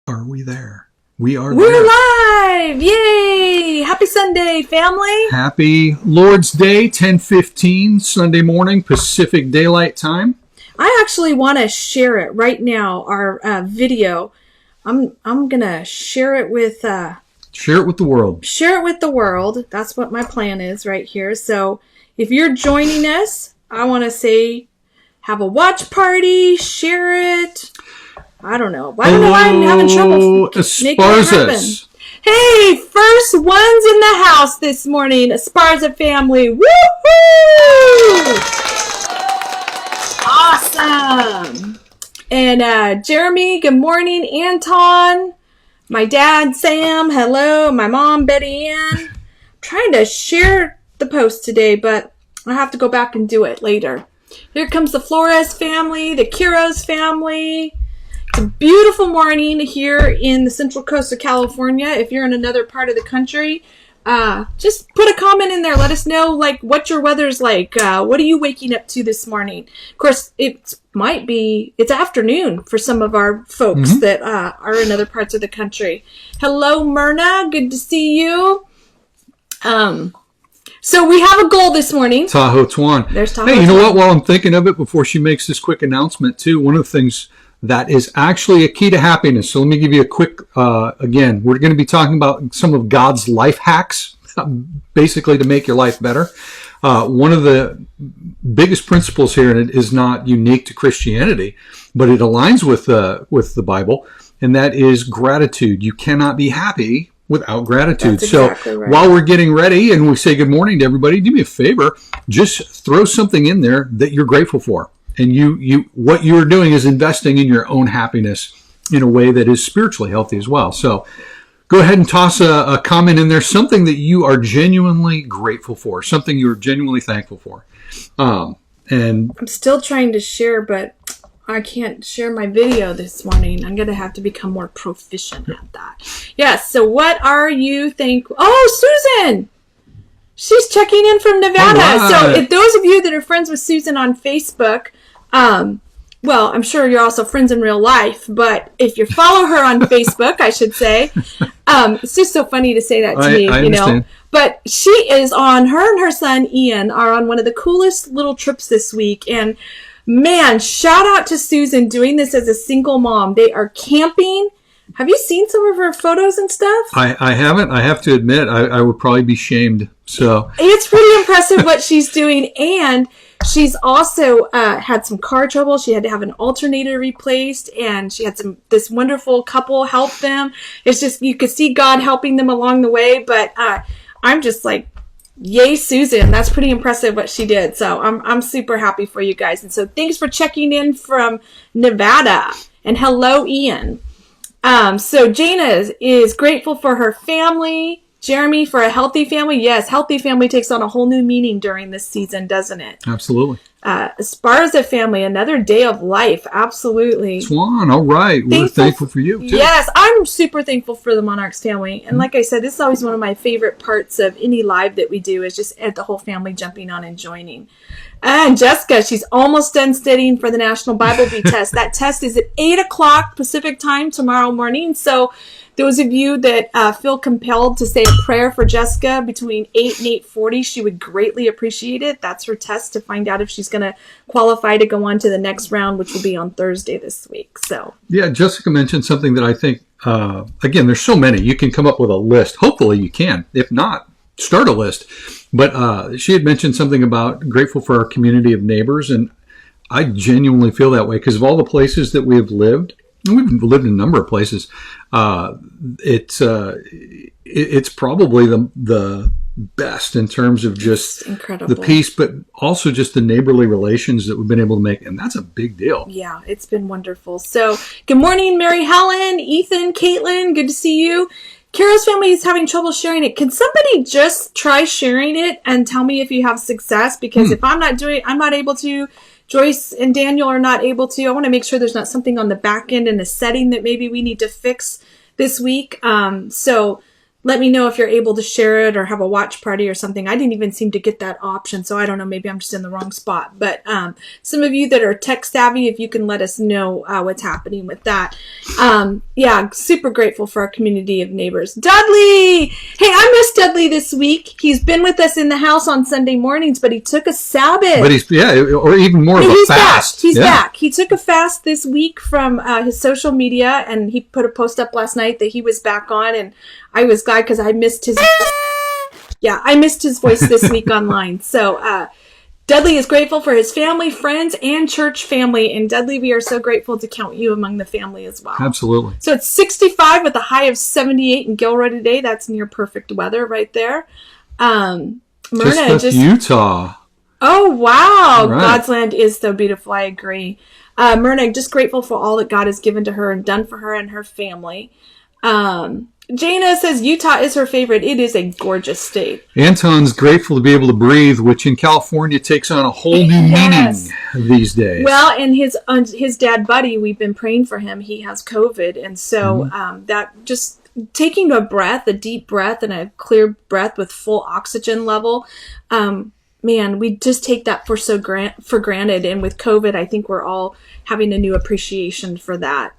Are we there? We're live! Yay! Happy Sunday, family! Happy Lord's Day, 10:15, Sunday morning, Pacific Daylight Time. I actually want to share it right now, our video. I'm going to share it with... share it with the world. Share it with the world. That's what my plan is right here. So if you're joining us, I want to say have a watch party, share it. I don't know. I don't know why I'm having trouble making it happen. Hey, first ones in the house this morning. Esparza family. Woohoo! Awesome. And Jeremy, good morning. Anton, my dad, Sam, hello. My mom, Betty Ann. I'm trying to share the post today, but I have to go back and do it later. Here comes the Flores family, the Quiroz family. It's a beautiful morning here in the Central Coast of California. If you're in another part of the country, just put a comment in there. Let us know, like, what your weather's like. What are you waking up to this morning? Of course, it's afternoon for some of our folks that are in other parts of the country. Hello, Myrna. Good to see you. So we have a goal this morning. Tahoe Tuan. There's Tahoe Hey, you know Tuan. what? While I'm thinking of it, before she makes this quick announcement, too, one of the things that is actually a key to happiness. So let me give you a quick, again, we're going to be talking about some of God's life hacks, basically to make your life better. One of the biggest principles here, and it is not unique to Christianity, but it aligns with the Bible, and that is gratitude. You cannot be happy without gratitude. That's exactly right. While we're getting ready and we say good morning to everybody, do me a favor, just throw something in there that you're grateful for. And what you're doing is investing in your own happiness in a way that is spiritually healthy as well. So go ahead and toss a comment in there, something that you are genuinely grateful for, something you're genuinely thankful for. And I'm still trying to share, but I can't share my video this morning. I'm going to have to become more proficient at that. Yes, so what are you thankful? Oh, Susan! She's checking in from Nevada. Right. So if those of you that are friends with Susan on Facebook, well, I'm sure you're also friends in real life, but if you follow her on Facebook, I should say, it's just so funny to say that to me, I you understand. know. But she is her and her son Ian are on one of the coolest little trips this week. And man, shout out to Susan doing this as a single mom. They are camping. Have you seen some of her photos and stuff? I haven't. I have to admit, I would probably be shamed. So it's pretty impressive what she's doing. And she's also had some car trouble. She had to have an alternator replaced, and she had this wonderful couple help them. It's just, you could see God helping them along the way. But I'm just like, yay, Susan. That's pretty impressive what she did. So I'm super happy for you guys. And so thanks for checking in from Nevada. And hello, Ian. So Jana is grateful for her family. Jeremy, for a healthy family. Yes, healthy family takes on a whole new meaning during this season, doesn't it? absolutely. Esparza family, another day of life. Absolutely. Swan, all right. We're thankful for you, too. Yes, I'm super thankful for the Monarchs family. And like I said, this is always one of my favorite parts of any live that we do, is just the whole family jumping on and joining. And Jessica, she's almost done studying for the National Bible Bee test. That test is at 8 o'clock Pacific time tomorrow morning. So those of you that feel compelled to say a prayer for Jessica between 8 and 8:40, she would greatly appreciate it. That's her test to find out if she's going to qualify to go on to the next round, which will be on Thursday this week. So Yeah, Jessica mentioned something that I think, again, there's so many. You can come up with a list. Hopefully you can. If not, start a list. But she had mentioned something about grateful for our community of neighbors, and I genuinely feel that way because of all the places that we have lived. And we've lived in a number of places. It's probably the best in terms of just incredible. The peace, but also just the neighborly relations that we've been able to make, and that's a big deal. Yeah, it's been wonderful. So, good morning, Mary Helen, Ethan, Caitlin. Good to see you. Carol's family is having trouble sharing it. Can somebody just try sharing it and tell me if you have success? Because if I'm not able to. Joyce and Daniel are not able to. I want to make sure there's not something on the back end in a setting that maybe we need to fix this week. So let me know if you're able to share it or have a watch party or something. I didn't even seem to get that option, so I don't know. Maybe I'm just in the wrong spot. But some of you that are tech savvy, if you can let us know what's happening with that. Yeah, super grateful for our community of neighbors. Dudley! Hey, I missed Dudley this week. He's been with us in the house on Sunday mornings, but he took a Sabbath. But or even more of a fast. He's back. He took a fast this week from his social media, and he put a post up last night that he was back on, and I was glad because I missed his voice this week online. So Dudley is grateful for his family, friends, and church family. And Dudley, we are so grateful to count you among the family as well. Absolutely. So it's 65 with a high of 78 in Gilroy today. That's near perfect weather right there. Myrna, just Utah. Oh, wow. Right. God's land is so beautiful. I agree. Myrna, just grateful for all that God has given to her and done for her and her family. Jana says Utah is her favorite. It is a gorgeous state. Anton's grateful to be able to breathe, which in California takes on a whole new meaning these days. Well, and his dad, Buddy, we've been praying for him. He has COVID. And so that just taking a deep breath and a clear breath with full oxygen level, man, we just take that for granted. And with COVID, I think we're all having a new appreciation for that.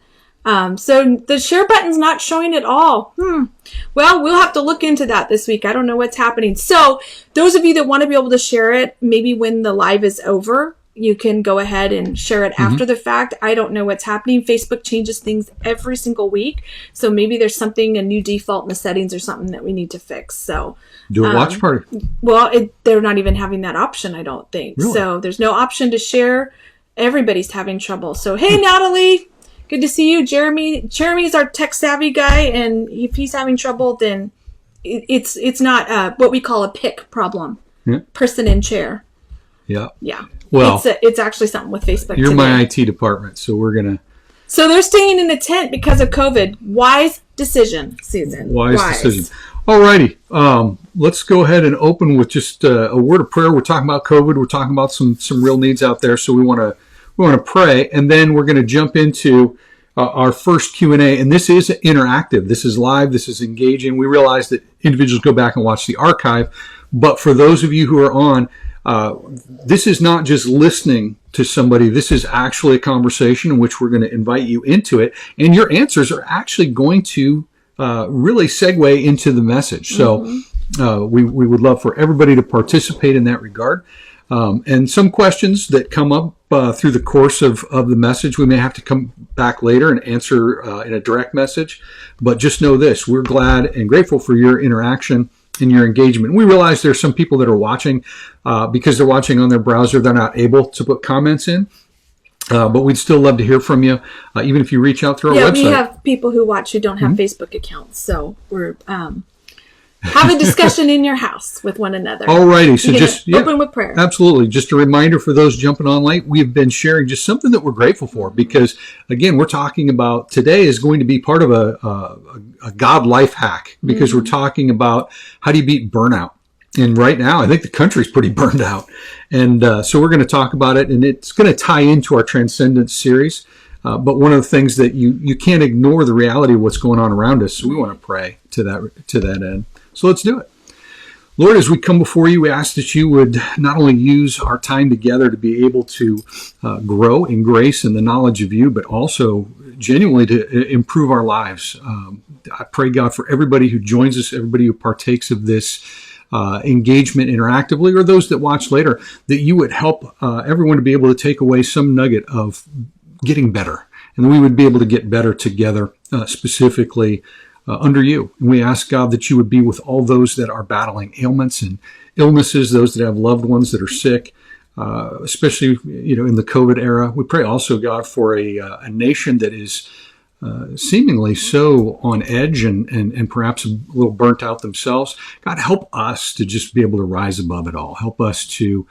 So the share button's not showing at all. Well, we'll have to look into that this week. I don't know what's happening. So those of you that want to be able to share it, maybe when the live is over, you can go ahead and share it after the fact. I don't know what's happening. Facebook changes things every single week. So maybe there's a new default in the settings or something that we need to fix. So do a watch party. Well, they're not even having that option, I don't think. Really? So there's no option to share. Everybody's having trouble. So, hey, Natalie. Good to see you, Jeremy. Jeremy's our tech savvy guy, and if he's having trouble, then it's not what we call a pick problem. Yeah. Person in chair. Yeah. Yeah. Well, it's actually something with Facebook. You're my IT department, so we're gonna. So they're staying in a tent because of COVID. Wise decision, Susan. Wise decision. Alrighty. Let's go ahead and open with just a word of prayer. We're talking about COVID. We're talking about some real needs out there, so we want to pray, and then we're going to jump into our first Q&A. And this is interactive. This is live. This is engaging. We realize that individuals go back and watch the archive. But for those of you who are on, this is not just listening to somebody. This is actually a conversation in which we're going to invite you into it. And your answers are actually going to really segue into the message. So we would love for everybody to participate in that regard. And some questions that come up through the course of the message, we may have to come back later and answer in a direct message. But just know this, we're glad and grateful for your interaction and your engagement. We realize there's some people that are watching because they're watching on their browser. They're not able to put comments in. But we'd still love to hear from you, even if you reach out through our website. Yeah, we have people who watch who don't have Facebook accounts. So we're... have a discussion in your house with one another. Alrighty, so just open with prayer. Absolutely. Just a reminder for those jumping on late, we have been sharing just something that we're grateful for because, again, we're talking about today is going to be part of a God life hack because we're talking about how do you beat burnout. And right now, I think the country's pretty burned out. And so we're going to talk about it, and it's going to tie into our Transcendence series. But one of the things that you can't ignore the reality of what's going on around us. So we want to pray to that end. So let's do it. Lord, as we come before you, we ask that you would not only use our time together to be able to grow in grace and the knowledge of you, but also genuinely to improve our lives. I pray, God, for everybody who joins us, everybody who partakes of this engagement interactively, or those that watch later, that you would help everyone to be able to take away some nugget of getting better. And we would be able to get better together, specifically under you. And we ask, God, that you would be with all those that are battling ailments and illnesses, those that have loved ones that are sick, especially, in the COVID era. We pray also, God, for a nation that is seemingly so on edge and perhaps a little burnt out themselves. God, help us to just be able to rise above it all. Help us to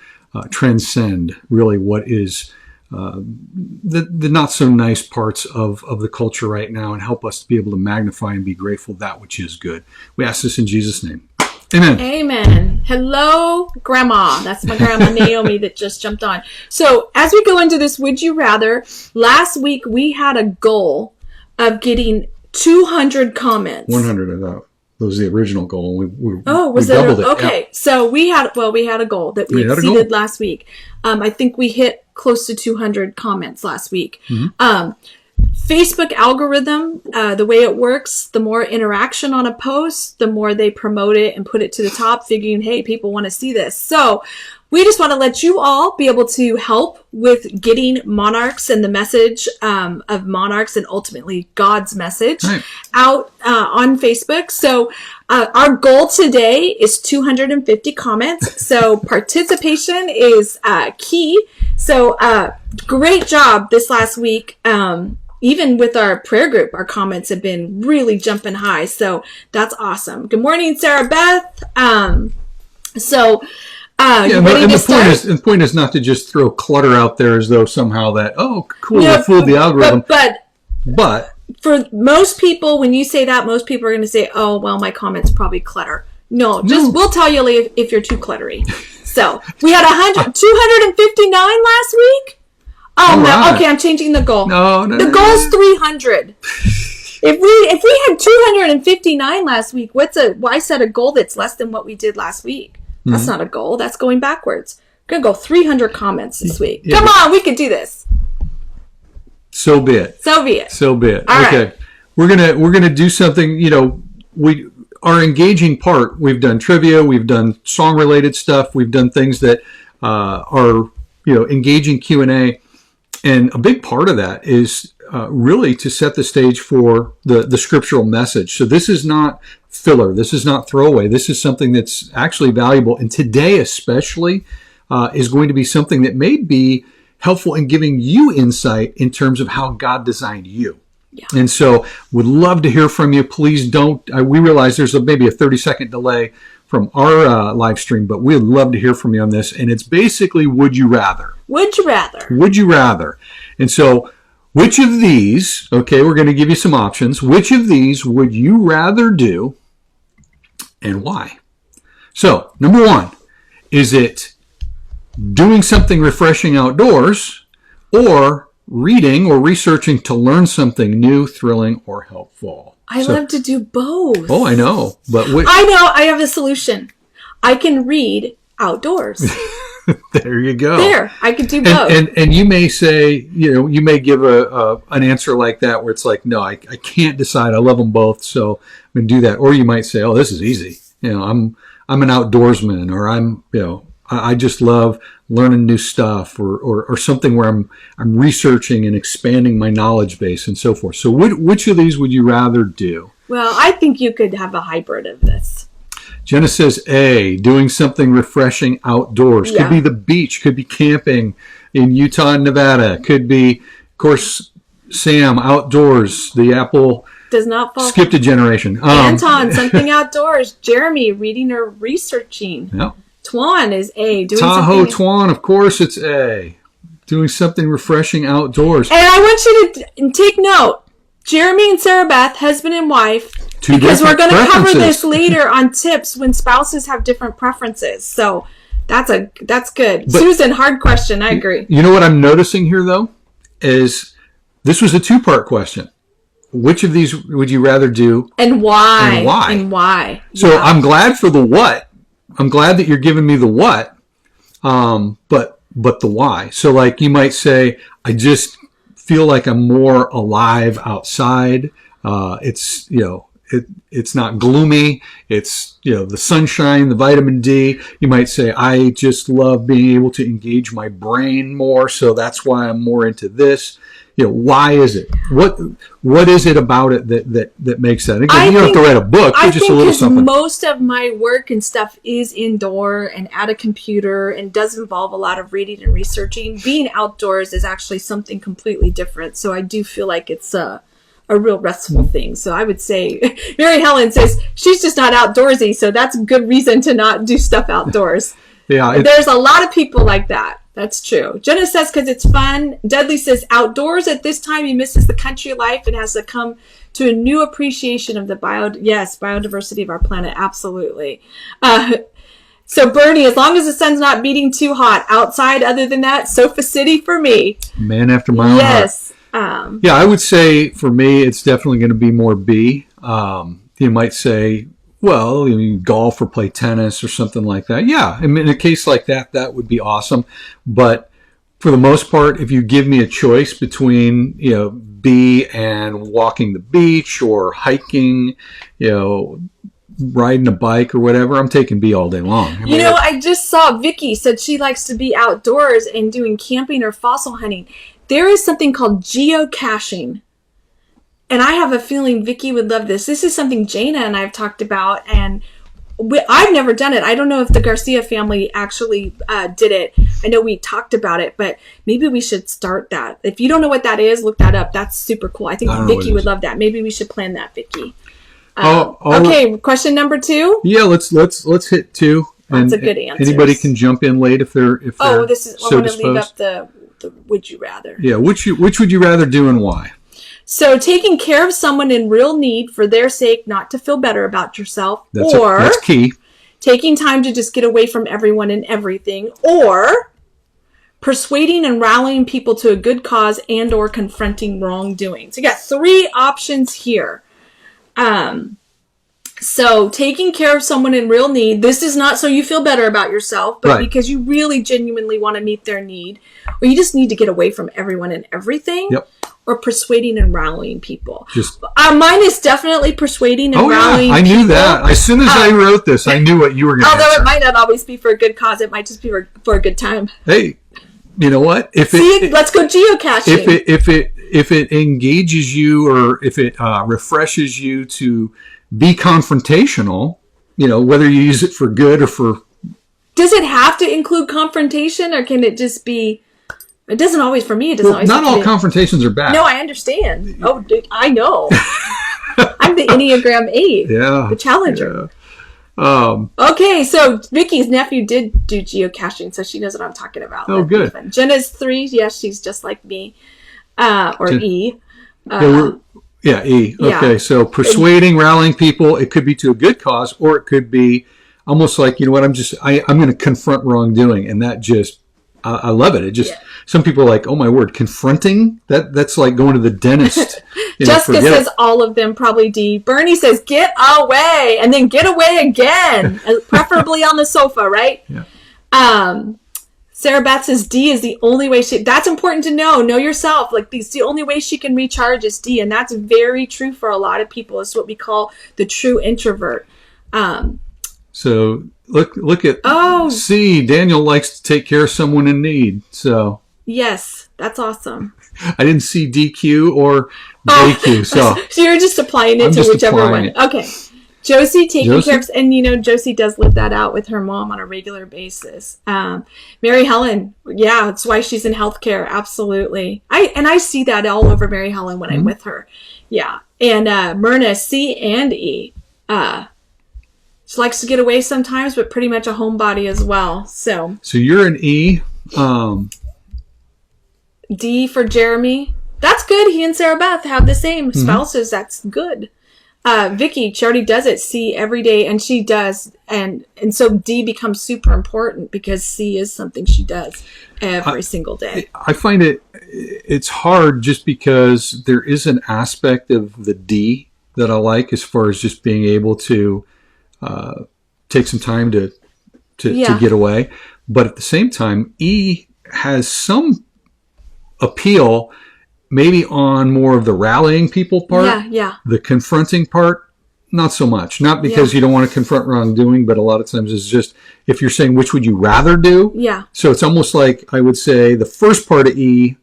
transcend really what is the not so nice parts of the culture right now, and help us to be able to magnify and be grateful that which is good. We ask this in Jesus' name. Amen. Amen. Hello, Grandma. That's my grandma Naomi that just jumped on. So as we go into this, would you rather, last week we had a goal of getting 200 comments. 100 of that. was the original goal. We doubled it? Okay, Yeah. so we had a goal that we exceeded last week. I think we hit close to 200 comments last week. Mm-hmm. Facebook algorithm, the way it works, the more interaction on a post, the more they promote it and put it to the top, figuring, hey, people want to see this. So we just want to let you all be able to help with getting Monarchs and the message of Monarchs and ultimately God's message out on Facebook. So our goal today is 250 comments. So participation is key. So great job this last week. Even with our prayer group, our comments have been really jumping high. So that's awesome. Good morning, Sarah Beth. The point is not to just throw clutter out there as though somehow that, we fooled the algorithm. But for most people, when you say that, most people are going to say, oh, well, my comment's probably clutter. No, we'll tell you if you're too cluttery. So we had 259 last week. Oh, no. Okay, I'm changing the goal. No. The goal's 300. If we had 259 last week, why set a goal that's less than what we did last week? That's not a goal. That's going backwards. We're going to go 300 comments this week. Yeah, come on, we can do this. So be it. So be it. All okay. Right. We're gonna do something, our engaging part, we've done trivia, we've done song related stuff, we've done things that are engaging Q&A. And a big part of that is really to set the stage for the scriptural message. So this is not filler. This is not throwaway. This is something that's actually valuable. And today especially is going to be something that may be helpful in giving you insight in terms of how God designed you. Yeah. And so would love to hear from you. Please don't. We realize there's maybe a 30-second delay from our live stream, but we'd love to hear from you on this. And it's basically, would you rather? Would you rather? Would you rather? And so which of these, okay, we're going to give you some options. Which of these would you rather do and why? So, number one, is it doing something refreshing outdoors or reading or researching to learn something new, thrilling, or helpful? I love to do both. Oh, I know. But I know. I have a solution. I can read outdoors. There you go. There, I could do both. And you may say, you may give an answer like that where it's like, no, I can't decide. I love them both, so I'm going to do that. Or you might say, oh, this is easy. I'm an outdoorsman, or I just love learning new stuff, or something where I'm researching and expanding my knowledge base and so forth. So which of these would you rather do? Well, I think you could have a hybrid of this. Jenna says A, doing something refreshing outdoors. Yeah. Could be the beach, could be camping in Utah and Nevada. Could be, of course, Sam, outdoors, the apple does not fall. Skipped a generation. Anton, something outdoors. Jeremy, reading or researching. Yep. Twan is A. Tahoe Twan, of course it's A. Doing something refreshing outdoors. And I want you to take note. Jeremy and Sarah Beth, husband and wife, because we're going to cover this later on tips when spouses have different preferences. So that's good. But Susan, hard question. I agree. You know what I'm noticing here, though, is this was a two-part question. Which of these would you rather do? And why? So yeah. I'm glad for the what. I'm glad that you're giving me the what, but the why. So like you might say, I just feel like I'm more alive outside. It's it's not gloomy. It's the sunshine, the vitamin D. You might say, I just love being able to engage my brain more, so that's why I'm more into this. Why is it? What is it about it that makes that? Again, you don't have to write a book. Just a little something. Most of my work and stuff is indoor and at a computer and does involve a lot of reading and researching. Being outdoors is actually something completely different. So I do feel like it's a real restful thing. So I would say, Mary Helen says she's just not outdoorsy, so that's a good reason to not do stuff outdoors. Yeah, there's a lot of people like that. That's true. Jenna says because it's fun. Dudley says outdoors at this time he misses the country life and has to come to a new appreciation of the biodiversity of our planet. Absolutely. So Bernie, as long as the sun's not beating too hot outside, other than that, Sofa City for me. Man after my own heart. Yeah, I would say for me it's definitely going to be more B. You might say well, you golf or play tennis or something like that. Yeah, I mean, in a case like that, that would be awesome. But for the most part, if you give me a choice between, B and walking the beach or hiking, riding a bike or whatever, I'm taking B all day long. I mean, I just saw Vicky said she likes to be outdoors and doing camping or fossil hunting. There is something called geocaching. And I have a feeling Vicky would love this. This is something Jana and I have talked about, and I've never done it. I don't know if the Garcia family actually did it. I know we talked about it, but maybe we should start that. If you don't know what that is, look that up. That's super cool. I think Vicky would love that. Maybe we should plan that, Vicky. Okay, question number 2. Yeah, let's hit 2. That's a good answer. Anybody can jump in late if they're this is. so I want to disposed. leave up the would you rather. Yeah, which would you rather do and why? So taking care of someone in real need for their sake, not to feel better about yourself, That's key. Taking time to just get away from everyone and everything, or persuading and rallying people to a good cause and or confronting wrongdoing. So you got 3 options here. So taking care of someone in real need, this is not so you feel better about yourself, but because you really genuinely want to meet their need, or you just need to get away from everyone and everything. Yep. Or persuading and rallying people. Mine is definitely persuading and rallying people. I knew that. As soon as I wrote this, I knew what you were going to answer. Although it might not always be for a good cause. It might just be for a good time. Hey, you know what? Let's go geocaching. If it engages you, or if it refreshes you to be confrontational, whether you use it for good or for... Does it have to include confrontation, or can it just be... It doesn't always, for me, it doesn't always. Not all confrontations are bad. No, I understand. Oh, I know. I'm the Enneagram 8. Yeah. The challenger. Yeah. Okay, so Vicky's nephew did do geocaching, so she knows what I'm talking about. Oh, good. Jenna's 3. Yes, she's just like me. Or E. E. Okay, so persuading, rallying people, it could be to a good cause, or it could be almost like, I'm going to confront wrongdoing, and that just... I love it. It just, some people are like, oh my word, confronting? That's like going to the dentist. Jessica says all of them, probably D. Bernie says, get away, and then get away again, preferably on the sofa, right? Yeah. Sarah Beth says D is the only way that's important to know. Know yourself. Like, the only way she can recharge is D, and that's very true for a lot of people. It's what we call the true introvert. So look at C. Daniel likes to take care of someone in need. So yes, that's awesome. I didn't see DQ or JQ. So you're just applying it to whichever one. Okay. Josie taking care of, and Josie does live that out with her mom on a regular basis. Mary Helen, that's why she's in healthcare. Absolutely. I see that all over Mary Helen when I'm with her. Yeah. And Myrna, C and E. She likes to get away sometimes, but pretty much a homebody as well. So you're an E. D for Jeremy. That's good. He and Sarah Beth have the same spouses. That's good. Vicky, she already does it. C every day, and she does, and so D becomes super important because C is something she does every single day. I find it's hard just because there is an aspect of the D that I like, as far as just being able to take some time to get away. But at the same time, E has some appeal maybe on more of the rallying people part. Yeah. The confronting part, not so much. Not because you don't want to confront wrongdoing, but a lot of times it's just, if you're saying which would you rather do. Yeah. So it's almost like, I would say the first part of E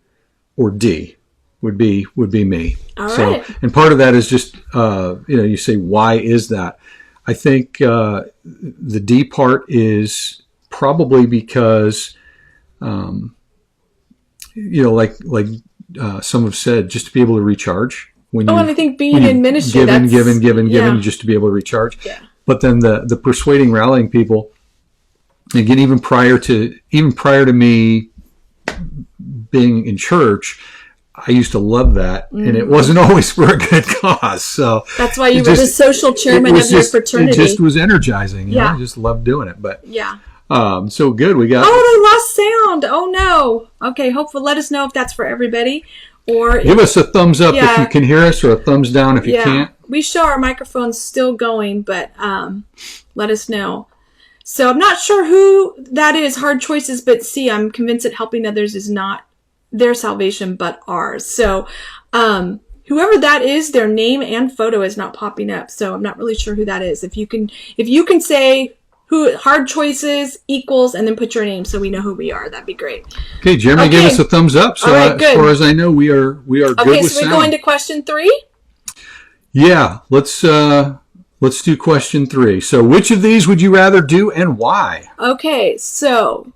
or D would be me. All right. And part of that is just, you say, why is that? I think the D part is probably because, like some have said, just to be able to recharge. And I think being in ministry, giving, just to be able to recharge. Yeah. But then the persuading, rallying people, again, even prior to me being in church, I used to love that, and it wasn't always for a good cause. So that's why you were the social chairman of your fraternity. It just was energizing. I just loved doing it. But so good. We got. Oh, I lost sound. Oh no. Okay. Hopefully, let us know if that's for everybody Or give us a thumbs up if Yeah. you can hear us, or a thumbs down if you can't. We show our microphones still going, but let us know. So I'm not sure who that is, Hard Choices, but see, I'm convinced that helping others is not their salvation, but ours. So whoever that is, their name and photo is not popping up. So I'm not really sure who that is. If you can say who Hard Choices equals and then put your name so we know who we are, that'd be great. Okay, Jeremy gave us a thumbs up. So All right, as far as I know, we are good with sound. Okay, so we're going to question 3? Yeah, let's do question 3. So which of these would you rather do and why? Okay, so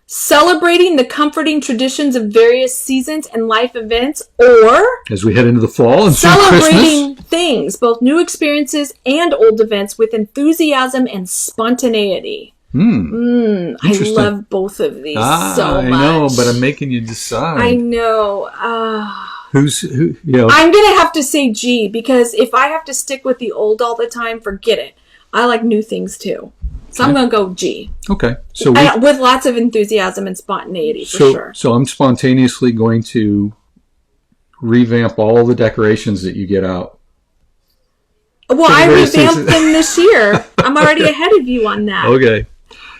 celebrating the comforting traditions of various seasons and life events, or As we head into the fall and soon Christmas. celebrating things, both new experiences and old events, with enthusiasm and spontaneity. I Interesting. love both of these so much. I know, but I'm making you decide. I know. Who? I'm going to have to say G, because if I have to stick with the old all the time, forget it. I like new things too. So I'm going to go G. Okay. So With lots of enthusiasm and spontaneity, for sure. So I'm spontaneously going to revamp all the decorations that you get out. Well, I various revamped seasons. them this year. I'm already ahead of you on that. Okay.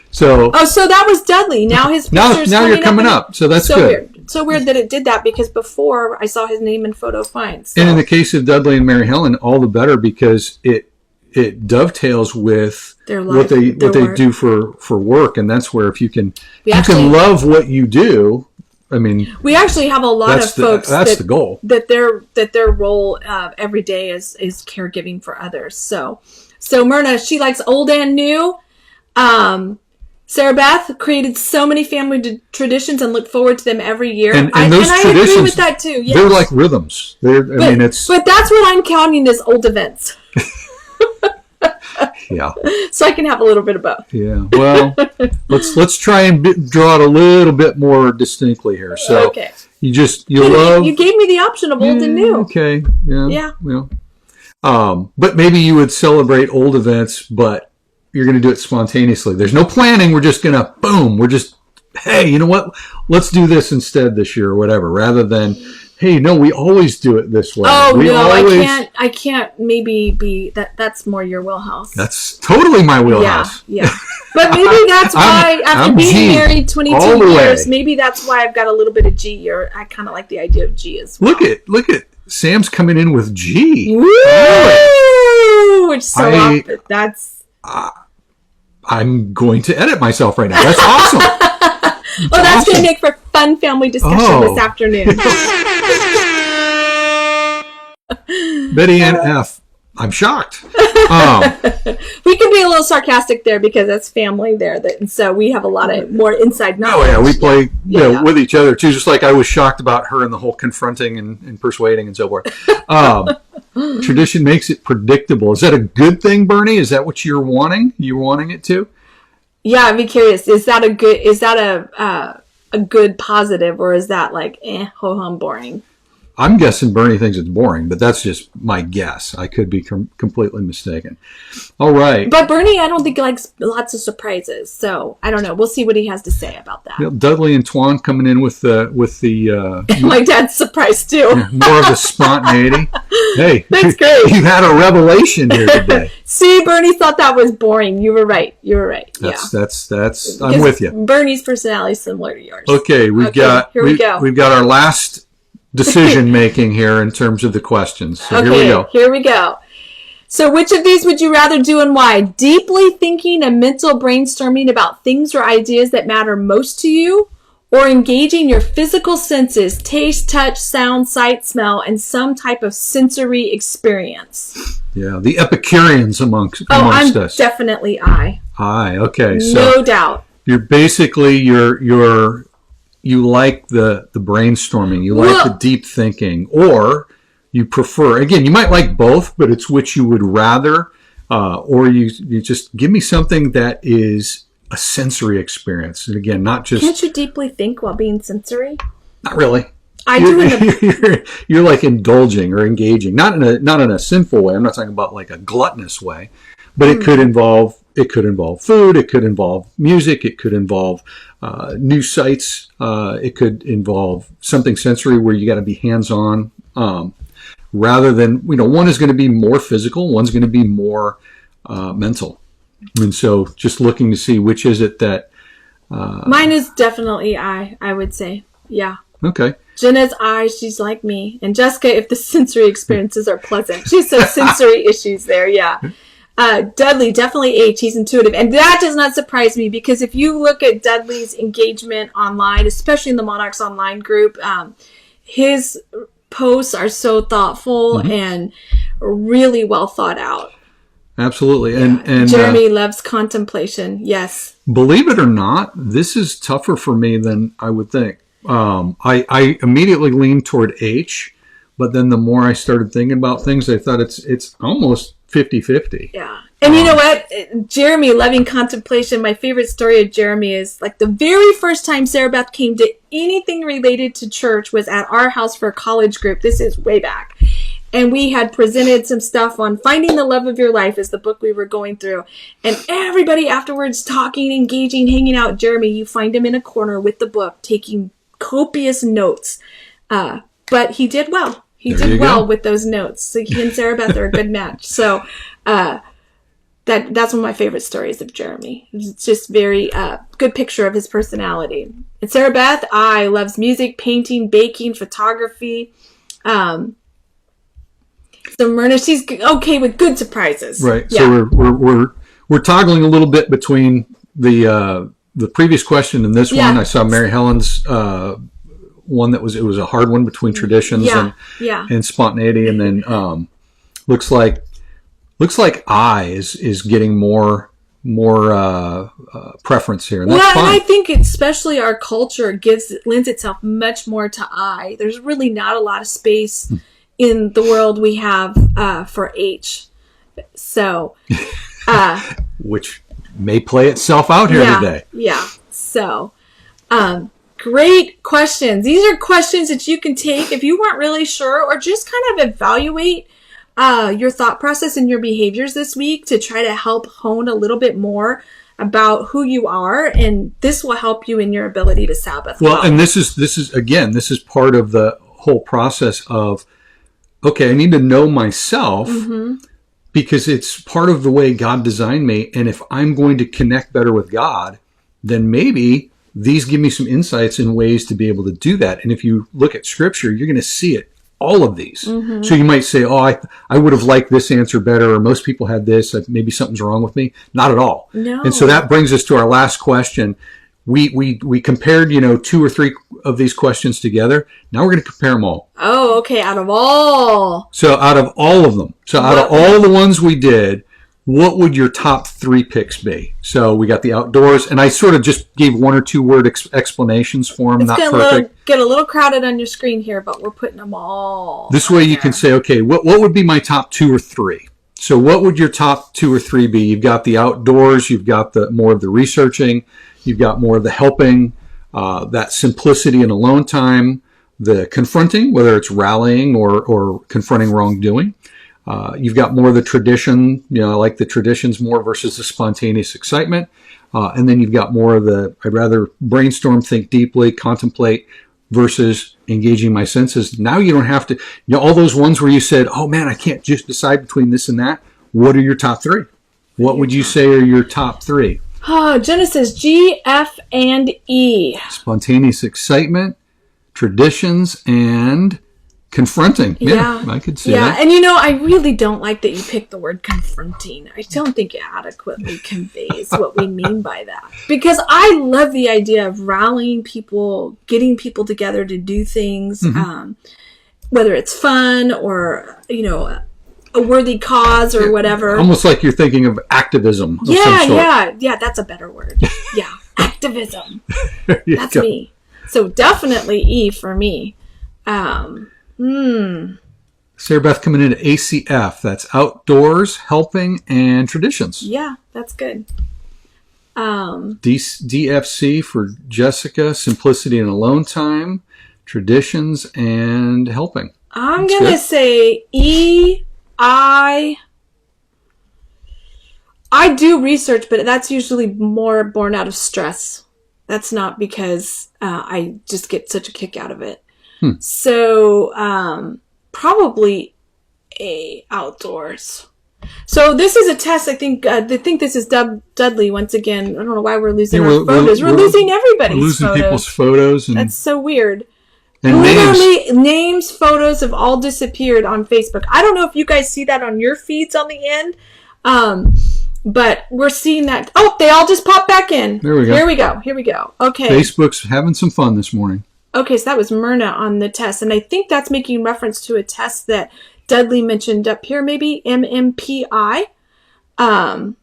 So So that was Dudley. Now his now picture's you're coming up. So that's so good. weird. So weird that it did that, because before I saw his name and photo fine. So. And in the case of Dudley and Mary Helen, all the better, because it dovetails with Their what life, they their work. do for work, and that's where if you can actually- love what you do. I mean, We actually have a lot of folks that's the goal. that their role every day is caregiving for others. So Myrna, she likes old and new. Sarah Beth created so many family traditions and look forward to them every year. And those I traditions, agree with that too. Yes. They're like rhythms. But that's what I'm counting as old events. yeah. So I can have a little bit of both. Yeah. Well, let's try and draw it a little bit more distinctly here. So Okay. you love. You gave me the option of old and new. Okay. Yeah. Yeah. Well, but maybe you would celebrate old events, but you're going to do it spontaneously. There's no planning. We're just going to boom. We're just, hey, you know what? Let's do this instead this year or whatever, rather than, hey, no, we always do it this way. Oh we no, always, I can't maybe be that. That's more your wheelhouse. That's totally my wheelhouse. Yeah. But maybe that's why after I'm being G married 22 all the years, way. maybe that's why I've got a little bit of G. Or I kind of like the idea of G as well. Look at Sam's coming in with G. Woo! Really? Which so that's. I'm going to edit myself right now. That's awesome. That's going to make for fun family discussion this afternoon. Betty Ann F. I'm shocked. We can be a little sarcastic there because that's family there. And so we have a lot of more inside knowledge. Oh yeah, we play Yeah. with each other too. Just like I was shocked about her and the whole confronting and persuading and so forth. Tradition makes it predictable. Is that a good thing, Bernie? Is that what you're wanting? You're wanting it to? Yeah, I'd be curious. Is that a good positive, or is that like ho hum boring? I'm guessing Bernie thinks it's boring, but that's just my guess. I could be completely mistaken. All right. But Bernie, I don't think likes lots of surprises, so I don't know. We'll see what he has to say about that. You know, Dudley and Twan coming in with the My dad's surprised too. more of the spontaneity. Hey, That's great. You had a revelation here today. See, Bernie thought that was boring. You were right. That's. I'm with you. Bernie's personality is similar to yours. Okay, Here we go. We've got our last decision making here in terms of the questions. So Here we go. So which of these would you rather do and why? Deeply thinking and mental brainstorming about things or ideas that matter most to you, or engaging your physical senses, taste, touch, sound, sight, smell, and some type of sensory experience? Yeah, the Epicureans amongst I'm us. definitely I. Okay. So No doubt. you're basically you like the brainstorming, you like the deep thinking, or you prefer, again, you might like both, but it's which you would rather, or you just give me something that is a sensory experience. And again, not just... Can't you deeply think while being sensory? Not really. I do. You're like indulging or engaging, not in a sinful way. I'm not talking about like a gluttonous way, But it could involve food, it could involve music, it could involve new sites, it could involve something sensory where you got to be hands-on, rather than, one is going to be more physical, one's going to be more mental. And so just looking to see which is it that... Mine is definitely I would say. Yeah. Okay. Jenna's I, she's like me. And Jessica, if the sensory experiences are pleasant. She says sensory issues there, yeah. Dudley, definitely H. He's intuitive. And that does not surprise me, because if you look at Dudley's engagement online, especially in the Monarchs Online group, his posts are so thoughtful and really well thought out. Absolutely. And Jeremy loves contemplation. Yes. Believe it or not, this is tougher for me than I would think. I immediately leaned toward H, but then the more I started thinking about things, I thought it's almost 50-50. Yeah. And you know what? Jeremy loving contemplation. My favorite story of Jeremy is like the very first time Sarah Beth came to anything related to church was at our house for a college group. This is way back. And we had presented some stuff on Finding the Love of Your Life is the book we were going through. And everybody afterwards talking, engaging, hanging out. Jeremy, you find him in a corner with the book, taking copious notes. But he did well. He did well with those notes. So he and Sarah Beth are a good match. So that's one of my favorite stories of Jeremy. It's just very good picture of his personality. And Sarah Beth, loves music, painting, baking, photography. So Myrna, she's okay with good surprises. Right. Yeah. So we're toggling a little bit between the previous question and this one. I saw Mary Helen's one it was a hard one between traditions and spontaneity, and then looks like I is getting more preference here, and that's fine. And I think especially our culture lends itself much more to I. There's really not a lot of space in the world we have for H. So which may play itself out here today. Yeah. So great questions. These are questions that you can take if you weren't really sure, or just kind of evaluate your thought process and your behaviors this week to try to help hone a little bit more about who you are, and this will help you in your ability to Sabbath. Well, and this is part of the whole process of, okay, I need to know myself, because it's part of the way God designed me. And if I'm going to connect better with God, then maybe these give me some insights and ways to be able to do that. And if you look at Scripture, you're going to see it, all of these. So you might say, I would have liked this answer better, or most people had this, maybe something's wrong with me. Not at all. No. And so that brings us to our last question. We compared, 2 or 3 of these questions together. Now we're going to compare them all. Oh, okay. Out of all of them. So out of all the ones we did, what would your top 3 picks be? So we got the outdoors, and I sort of just gave 1 or 2 word explanations for them. Not perfect. Get a little crowded on your screen here, but we're putting them all. This way you can say, okay, what would be my top 2 or 3? So what would your top 2 or 3 be? You've got the outdoors, you've got the more of the researching, you've got more of the helping, that simplicity and alone time, the confronting, whether it's rallying or confronting wrongdoing. You've got more of the tradition, I like the traditions more versus the spontaneous excitement. And then you've got more of I'd rather brainstorm, think deeply, contemplate versus engaging my senses. Now you don't have to, all those ones where you said, oh man, I can't just decide between this and that. What are your top 3? What would you say are your top 3? Oh, Genesis, G, F, and E. Spontaneous excitement, traditions, and confronting. Yeah, I could see that. And I really don't like that you picked the word confronting. I don't think it adequately conveys what we mean by that. Because I love the idea of rallying people, getting people together to do things, whether it's fun or, a worthy cause or whatever. Almost like you're thinking of activism of some sort. Yeah, that's a better word. Yeah, activism. That's me. So definitely E for me. Sarah Beth coming into ACF. That's outdoors, helping, and traditions. Yeah, that's good. DFC for Jessica, simplicity and alone time, traditions, and helping. I'm going to say E, I I do research, but that's usually more born out of stress. That's not because I just get such a kick out of it. So probably outdoors. So this is a test. I think this is Dudley once again. I don't know why we're losing our photos. We're losing everybody's losing photos. People's photos. And, that's so weird. And literally, names, photos have all disappeared on Facebook. I don't know if you guys see that on your feeds on the end, but we're seeing that. Oh, they all just popped back in. There we go. Here we go. Okay. Facebook's having some fun this morning. Okay, so that was Myrna on the test, and I think that's making reference to a test that Dudley mentioned up here, maybe MMPI. So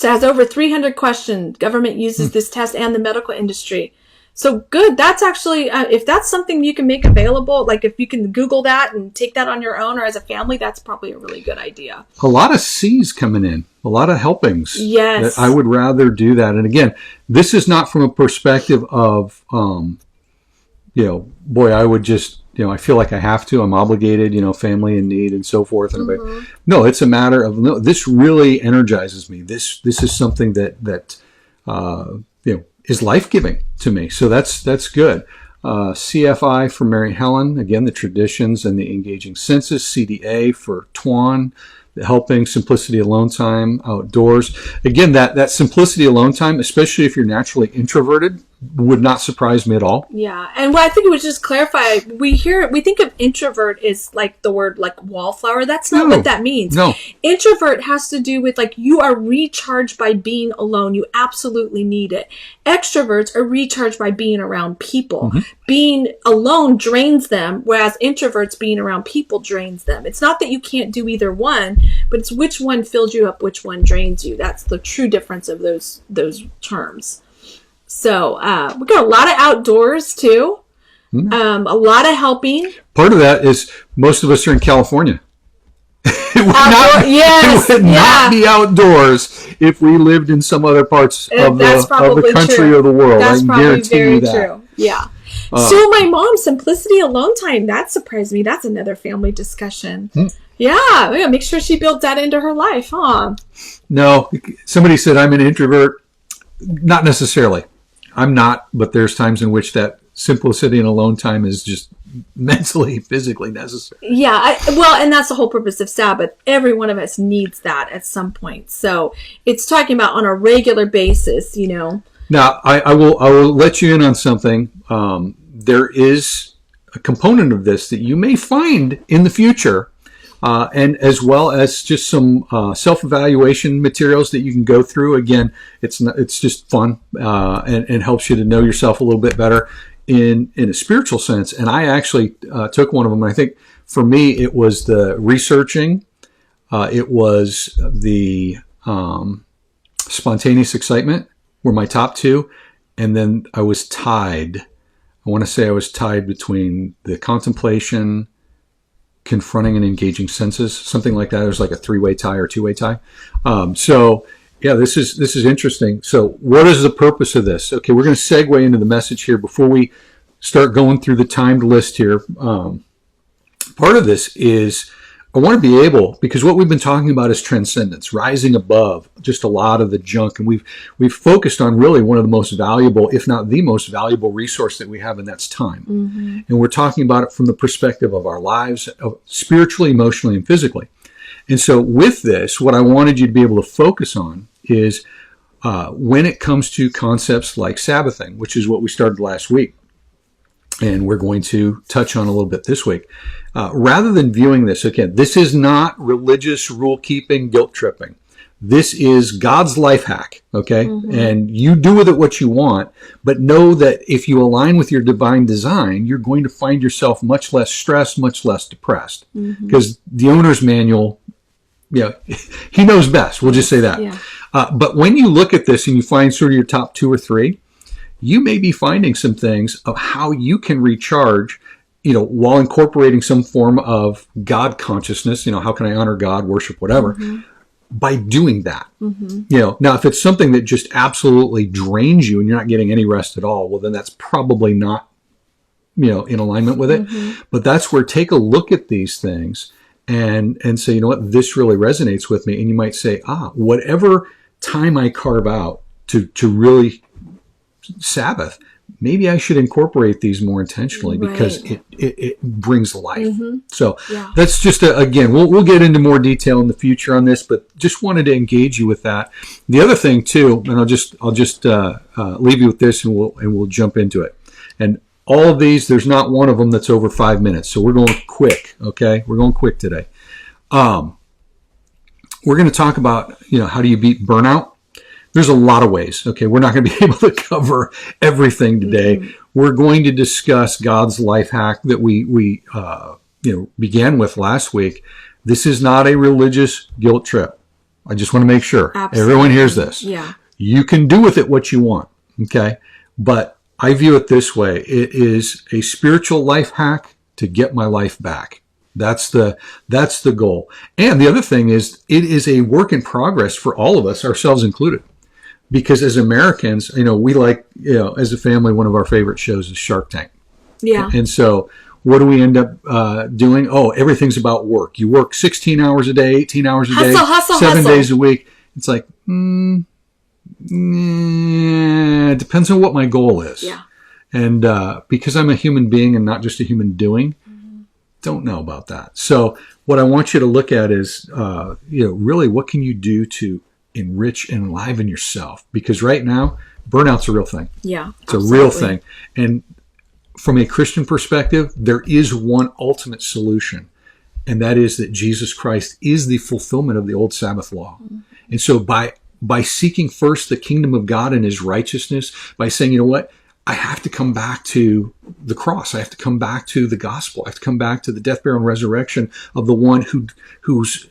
it has over 300 questions. Government uses this test and the medical industry. So good. That's actually, if that's something you can make available, like if you can Google that and take that on your own or as a family, that's probably a really good idea. A lot of C's coming in, a lot of helpings. Yes. I would rather do that. And again, this is not from a perspective of, boy, I would just, I feel like I have to, I'm obligated, family in need and so forth. And no, it's a matter of, no, this really energizes me. This is something that is life-giving to me. So that's good. CFI for Mary Helen, again, the traditions and the engaging senses. CDA for Tuan, the helping, simplicity, alone time, outdoors. Again, that simplicity, alone time, especially if you're naturally introverted, would not surprise me at all. Yeah. And what I think it would just clarify, we think of introvert as like the word like wallflower. That's not what that means. No. Introvert has to do with like you are recharged by being alone. You absolutely need it. Extroverts are recharged by being around people. Being alone drains them, whereas introverts being around people drains them. It's not that you can't do either one, but it's which one fills you up, which one drains you. That's the true difference of those terms. So we got a lot of outdoors too, a lot of helping. Part of that is most of us are in California. It would not be outdoors if we lived in some other parts of the country or the world. That's I can very true. Yeah. So my mom, simplicity alone time, that surprised me. That's another family discussion. Yeah, we gotta make sure she built that into her life, huh? No, somebody said I'm an introvert. Not necessarily. I'm not, but there's times in which that simplicity and alone time is just mentally, physically necessary. Yeah, and that's the whole purpose of Sabbath. Every one of us needs that at some point. So it's talking about on a regular basis, Now, I will let you in on something. There is a component of this that you may find in the future, and as well as just some self-evaluation materials that you can go through. Again, it's just fun and helps you to know yourself a little bit better in a spiritual sense. And I actually took one of them. And I think for me, it was the researching. It was the spontaneous excitement were my top two. And then I was tied. I want to say I was tied between the contemplation, confronting and engaging senses, something like that. It was like a 3-way tie or 2-way tie. This is interesting. So what is the purpose of this? Okay, we're going to segue into the message here before we start going through the timed list here. Part of this is I want to be able, because what we've been talking about is transcendence, rising above just a lot of the junk. And we've focused on really one of the most valuable, if not the most valuable resource that we have, and that's time. And we're talking about it from the perspective of our lives, spiritually, emotionally, and physically. And so with this, what I wanted you to be able to focus on is when it comes to concepts like Sabbathing, which is what we started last week, and we're going to touch on a little bit this week. Rather than viewing this, again, this is not religious rule-keeping, guilt-tripping. This is God's life hack, okay? And you do with it what you want, but know that if you align with your divine design, you're going to find yourself much less stressed, much less depressed. Because the owner's manual, he knows best. We'll just say that. Yeah. But when you look at this and you find sort of your top 2 or 3, you may be finding some things of how you can recharge, while incorporating some form of God consciousness. How can I honor God, worship, whatever, by doing that. Now, if it's something that just absolutely drains you and you're not getting any rest at all, well, then that's probably not, in alignment with it. But that's where take a look at these things and say, you know what, this really resonates with me. And you might say, whatever time I carve out to really Sabbath, maybe I should incorporate these more intentionally because it brings life. So that's just again, we'll get into more detail in the future on this, but just wanted to engage you with that. The other thing too, and I'll just leave you with this, and we'll jump into it. And all of these, there's not one of them that's over 5 minutes, so we're going quick. Okay, we're going quick today. We're going to talk about how do you beat burnout. There's a lot of ways. Okay, we're not going to be able to cover everything today. We're going to discuss God's life hack that we began with last week. This is not a religious guilt trip. I just want to make sure everyone hears this. Yeah, you can do with it what you want. Okay, but I view it this way: it is a spiritual life hack to get my life back. That's the goal. And the other thing is, it is a work in progress for all of us, ourselves included. Because as Americans, we like, as a family, one of our favorite shows is Shark Tank. Yeah. And so what do we end up doing? Oh, everything's about work. You work 16 hours a day, 18 hours a day, 7 days a week. It's like, it depends on what my goal is. Yeah. And because I'm a human being and not just a human doing, don't know about that. So what I want you to look at is, really what can you do to enrich and enliven yourself? Because right now, burnout's a real thing. Yeah, it's absolutely a real thing. And from a Christian perspective, there is one ultimate solution, and that is that Jesus Christ is the fulfillment of the old Sabbath law. And so by seeking first the kingdom of God and his righteousness, by saying, you know what, I have to come back to the cross. I have to come back to the gospel. I have to come back to the death, burial, and resurrection of the one who's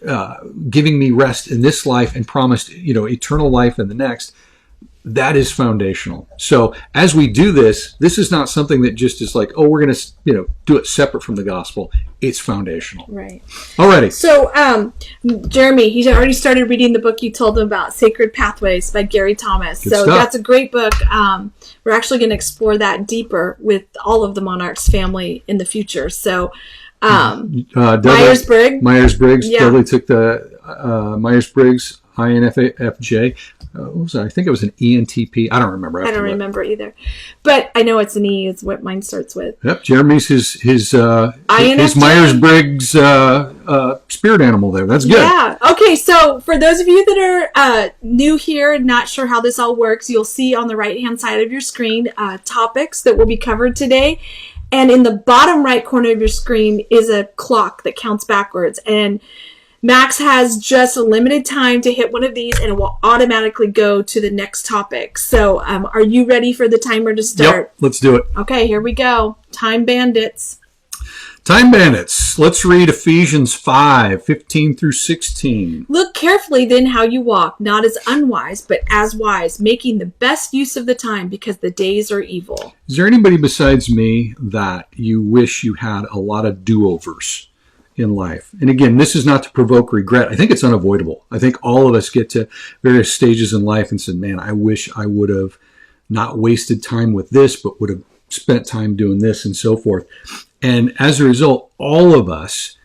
giving me rest in this life and promised, eternal life in the next. That is foundational. So as we do this is not something that just is like, oh, we're going to, do it separate from the gospel. It's foundational. Right. Alrighty. So, Jeremy, he's already started reading the book you told him about, Sacred Pathways by Gary Thomas. Good stuff. That's a great book. We're actually going to explore that deeper with all of the Monarchs family in the future. So, Myers-Briggs. Yeah. Dudley took the Myers-Briggs INFJ. What was that? I think it was an ENTP. I don't remember. I don't remember either, but I know it's an E. Is what mine starts with. Yep, Jeremy's his Myers-Briggs spirit animal there. That's good. Yeah. Okay, so for those of you that are new here and not sure how this all works, you'll see on the right-hand side of your screen topics that will be covered today. And in the bottom right corner of your screen is a clock that counts backwards. And Max has just a limited time to hit one of these, and it will automatically go to the next topic. So are you ready for the timer to start? Yep, let's do it. Okay, here we go. Time Bandits. Time Bandits. Let's read Ephesians 5:15 through 16. Look carefully then how you walk, not as unwise, but as wise, making the best use of the time because the days are evil. Is there anybody besides me that you wish you had a lot of do-overs in life? And again, this is not to provoke regret. I think it's unavoidable. I think all of us get to various stages in life and said, man, I wish I would have not wasted time with this, but would have spent time doing this and so forth. And as a result, all of us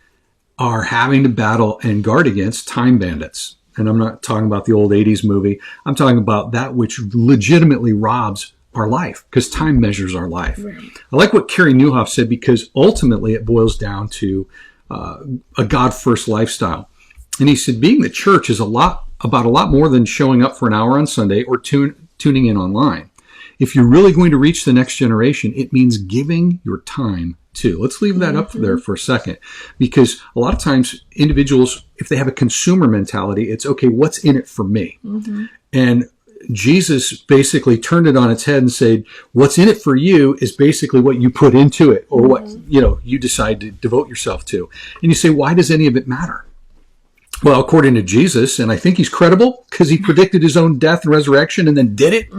are having to battle and guard against time bandits. And I'm not talking about the old 80s movie. I'm talking about that which legitimately robs our life, because time measures our life. Right. I like what Carey Nieuwhof said, because ultimately it boils down to a God-first lifestyle. And he said, being the church is about a lot more than showing up for an hour on Sunday or tuning in online. If you're really going to reach the next generation, it means giving your time to. Let's leave that up there for a second, because a lot of times individuals, if they have a consumer mentality, it's okay, what's in it for me? And Jesus basically turned it on its head and said, what's in it for you is basically what you put into it, or what you decide to devote yourself to. And you say, why does any of it matter? Well, according to Jesus, and I think he's credible because he predicted his own death and resurrection and then did it.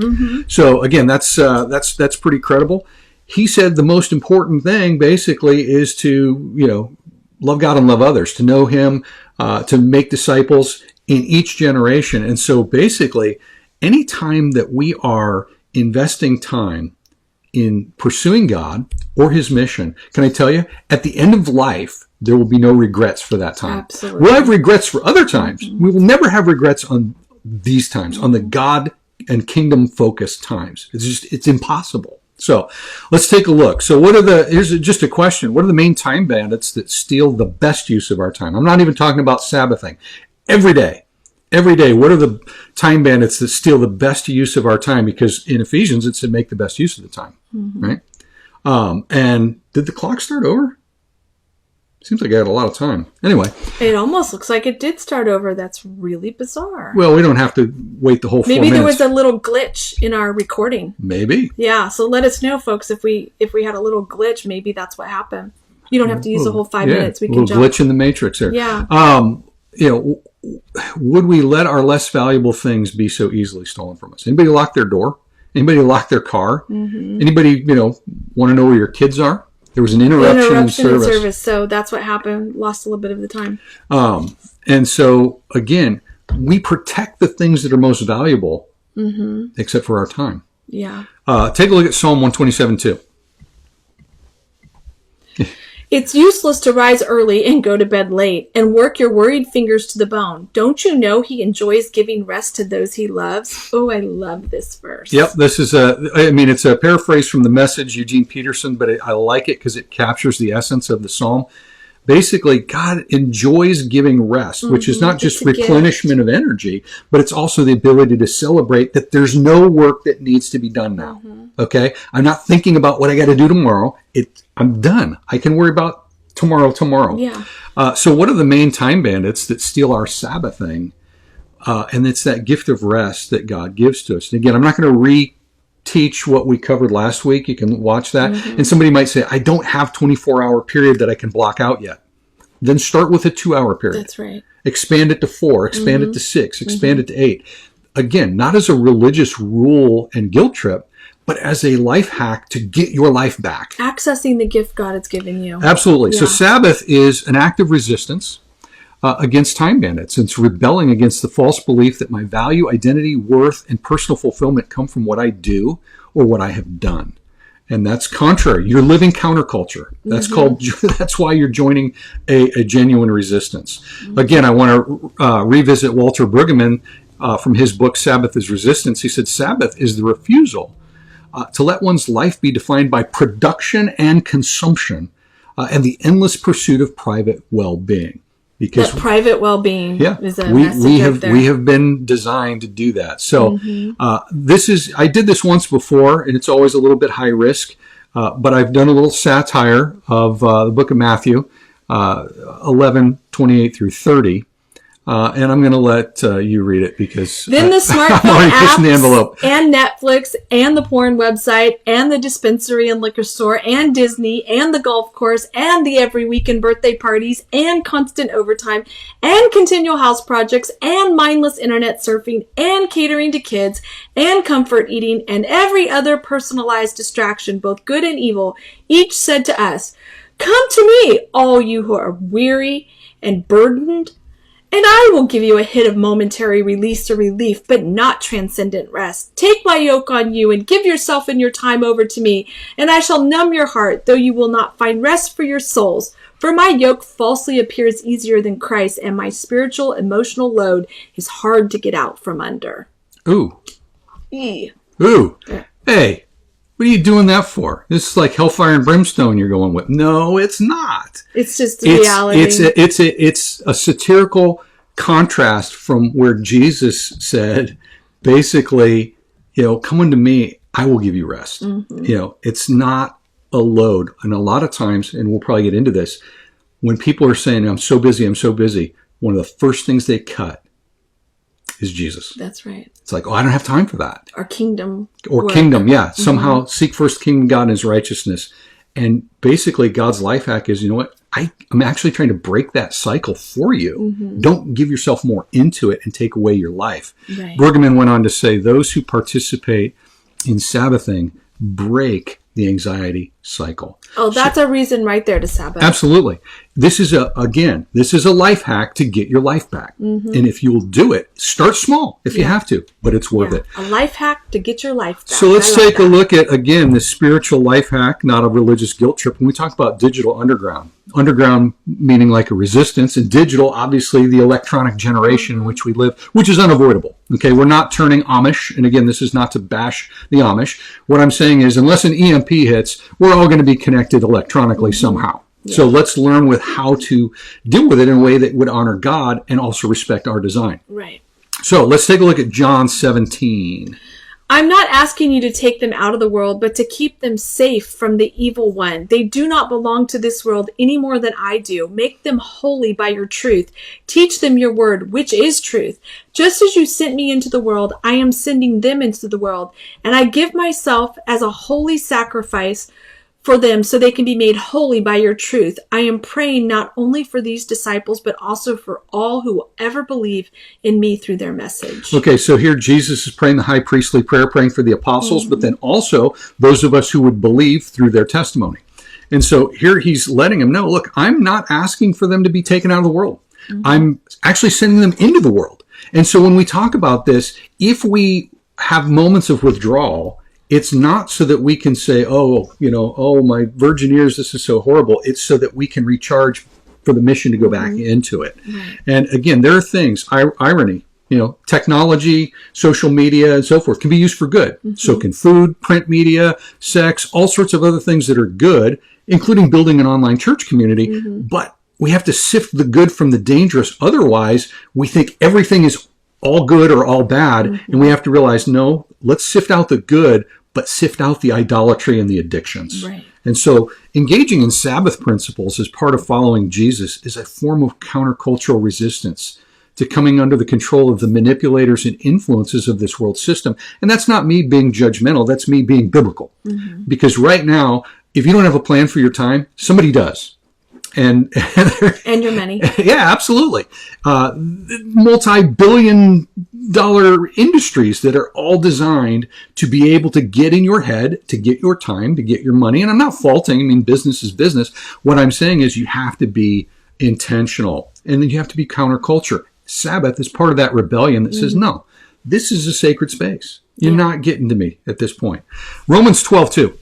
So again, that's pretty credible. He said the most important thing basically is to, love God and love others, to know him, to make disciples in each generation. And so basically, any time that we are investing time in pursuing God or his mission, can I tell you, at the end of life, there will be no regrets for that time. Absolutely. We'll have regrets for other times. We will never have regrets on these times, on the God and kingdom focused times. It's impossible. So let's take a look. So here's just a question. What are the main time bandits that steal the best use of our time? I'm not even talking about Sabbathing. Every day, what are the time bandits that steal the best use of our time? Because in Ephesians, it said make the best use of the time, right? And did the clock start over? Seems like I had a lot of time. Anyway. It almost looks like it did start over. That's really bizarre. Well, we don't have to wait the whole 4 minutes. Maybe there was a little glitch in our recording. Maybe. Yeah, so let us know, folks, if we had a little glitch, maybe that's what happened. You don't have to use the whole 5 minutes. We can jump. Glitch in the matrix there. Yeah. Would we let our less valuable things be so easily stolen from us? Anybody lock their door? Anybody lock their car? Anybody, want to know where your kids are? There was an interruption in service. So that's what happened. Lost a little bit of the time. And so, again, we protect the things that are most valuable, except for our time. Yeah. Take a look at Psalm 127:2. It's useless to rise early and go to bed late and work your worried fingers to the bone. Don't you know he enjoys giving rest to those he loves? Oh, I love this verse. Yep, this is it's a paraphrase from the Message, Eugene Peterson, but I like it because it captures the essence of the psalm. Basically, God enjoys giving rest, which is not just replenishment of energy, but it's also the ability to celebrate that there's no work that needs to be done now. Okay? I'm not thinking about what I got to do tomorrow. I'm done. I can worry about tomorrow. Yeah. So what are the main time bandits that steal our Sabbathing? And it's that gift of rest that God gives to us. And again, I'm not going to reteach what we covered last week. You can watch that. And somebody might say, I don't have 24-hour period that I can block out yet. Then start with a 2-hour period. That's right. Expand it to 4, expand it to 6, expand it to 8. Again, not as a religious rule and guilt trip, but as a life hack to get your life back. Accessing the gift God has given you. Absolutely. Yeah. So Sabbath is an act of resistance against time bandits. It's rebelling against the false belief that my value, identity, worth, and personal fulfillment come from what I do or what I have done. And that's contrary. You're living counterculture. That's why you're joining a genuine resistance. Again, I want to revisit Walter Brueggemann from his book, Sabbath is Resistance. He said, Sabbath is the refusal to let one's life be defined by production and consumption and the endless pursuit of private well-being. Because that private well-being is a message we have been designed to do that. So I did this once before, and it's always a little bit high risk, but I've done a little satire of the book of Matthew, 11:28 through 30. And I'm going to let you read it because then the smartphone apps and Netflix and the porn website and the dispensary and liquor store and Disney and the golf course and the every weekend birthday parties and constant overtime and continual house projects and mindless internet surfing and catering to kids and comfort eating and every other personalized distraction, both good and evil, each said to us, "Come to me, all you who are weary and burdened, and I will give you a hit of momentary release or relief, but not transcendent rest. Take my yoke on you and give yourself and your time over to me, and I shall numb your heart, though you will not find rest for your souls. For my yoke falsely appears easier than Christ, and my spiritual, emotional load is hard to get out from under." Ooh. E. Ooh. Hey, what are you doing that for? This is like hellfire and brimstone you're going with. No, it's not. It's just reality. It's a satirical contrast from where Jesus said, basically, come unto me, I will give you rest. It's not a load. And a lot of times, and we'll probably get into this, when people are saying, I'm so busy, one of the first things they cut is Jesus. That's right. It's like, I don't have time for that. Or kingdom. Yeah. Somehow seek first kingdom God and his righteousness. And basically God's life hack is, I'm actually trying to break that cycle for you. Don't give yourself more into it and take away your life. Right. Brueggemann went on to say, those who participate in Sabbathing break the anxiety cycle. Oh, that's a reason right there to Sabbath. Absolutely. This is a life hack to get your life back. And if you'll do it, start small if you have to, but it's worth it. A life hack to get your life back. So let's take a look at, again, this spiritual life hack, not a religious guilt trip. When we talk about digital underground meaning like a resistance, and digital, obviously the electronic generation in which we live, which is unavoidable. Okay, we're not turning Amish. And again, this is not to bash the Amish. What I'm saying is, unless an EMP hits, we're all going to be connected electronically somehow. Yeah. So let's learn with how to deal with it in a way that would honor God and also respect our design. Right. So let's take a look at John 17. I'm not asking you to take them out of the world, but to keep them safe from the evil one. They do not belong to this world any more than I do. Make them holy by your truth. Teach them your word, which is truth. Just as you sent me into the world, I am sending them into the world. And I give myself as a holy sacrifice for them so they can be made holy by your truth. I am praying not only for these disciples, but also for all who will ever believe in me through their message. Okay, so here Jesus is praying the high priestly prayer, praying for the apostles, but then also those of us who would believe through their testimony. And so here he's letting them know, look, I'm not asking for them to be taken out of the world. I'm actually sending them into the world. And so when we talk about this, if we have moments of withdrawal, it's not so that we can say, oh, my virgin ears, this is so horrible. It's so that we can recharge for the mission to go back into it. And again, there are things, irony, technology, social media, and so forth can be used for good. So can food, print media, sex, all sorts of other things that are good, including building an online church community. But we have to sift the good from the dangerous. Otherwise, we think everything is all good or all bad. And we have to realize, no, let's sift out the good, but sift out the idolatry and the addictions. Right. And so engaging in Sabbath principles as part of following Jesus is a form of countercultural resistance to coming under the control of the manipulators and influences of this world system. And that's not me being judgmental. That's me being biblical. Because right now, if you don't have a plan for your time, somebody does. And your money. Yeah, absolutely. Multi-billion-dollar industries that are all designed to be able to get in your head, to get your time, to get your money. And I'm not faulting. I mean, business is business. What I'm saying is you have to be intentional, and then you have to be counterculture. Sabbath is part of that rebellion that says, no, this is a sacred space. You're not getting to me at this point. Romans 12:2.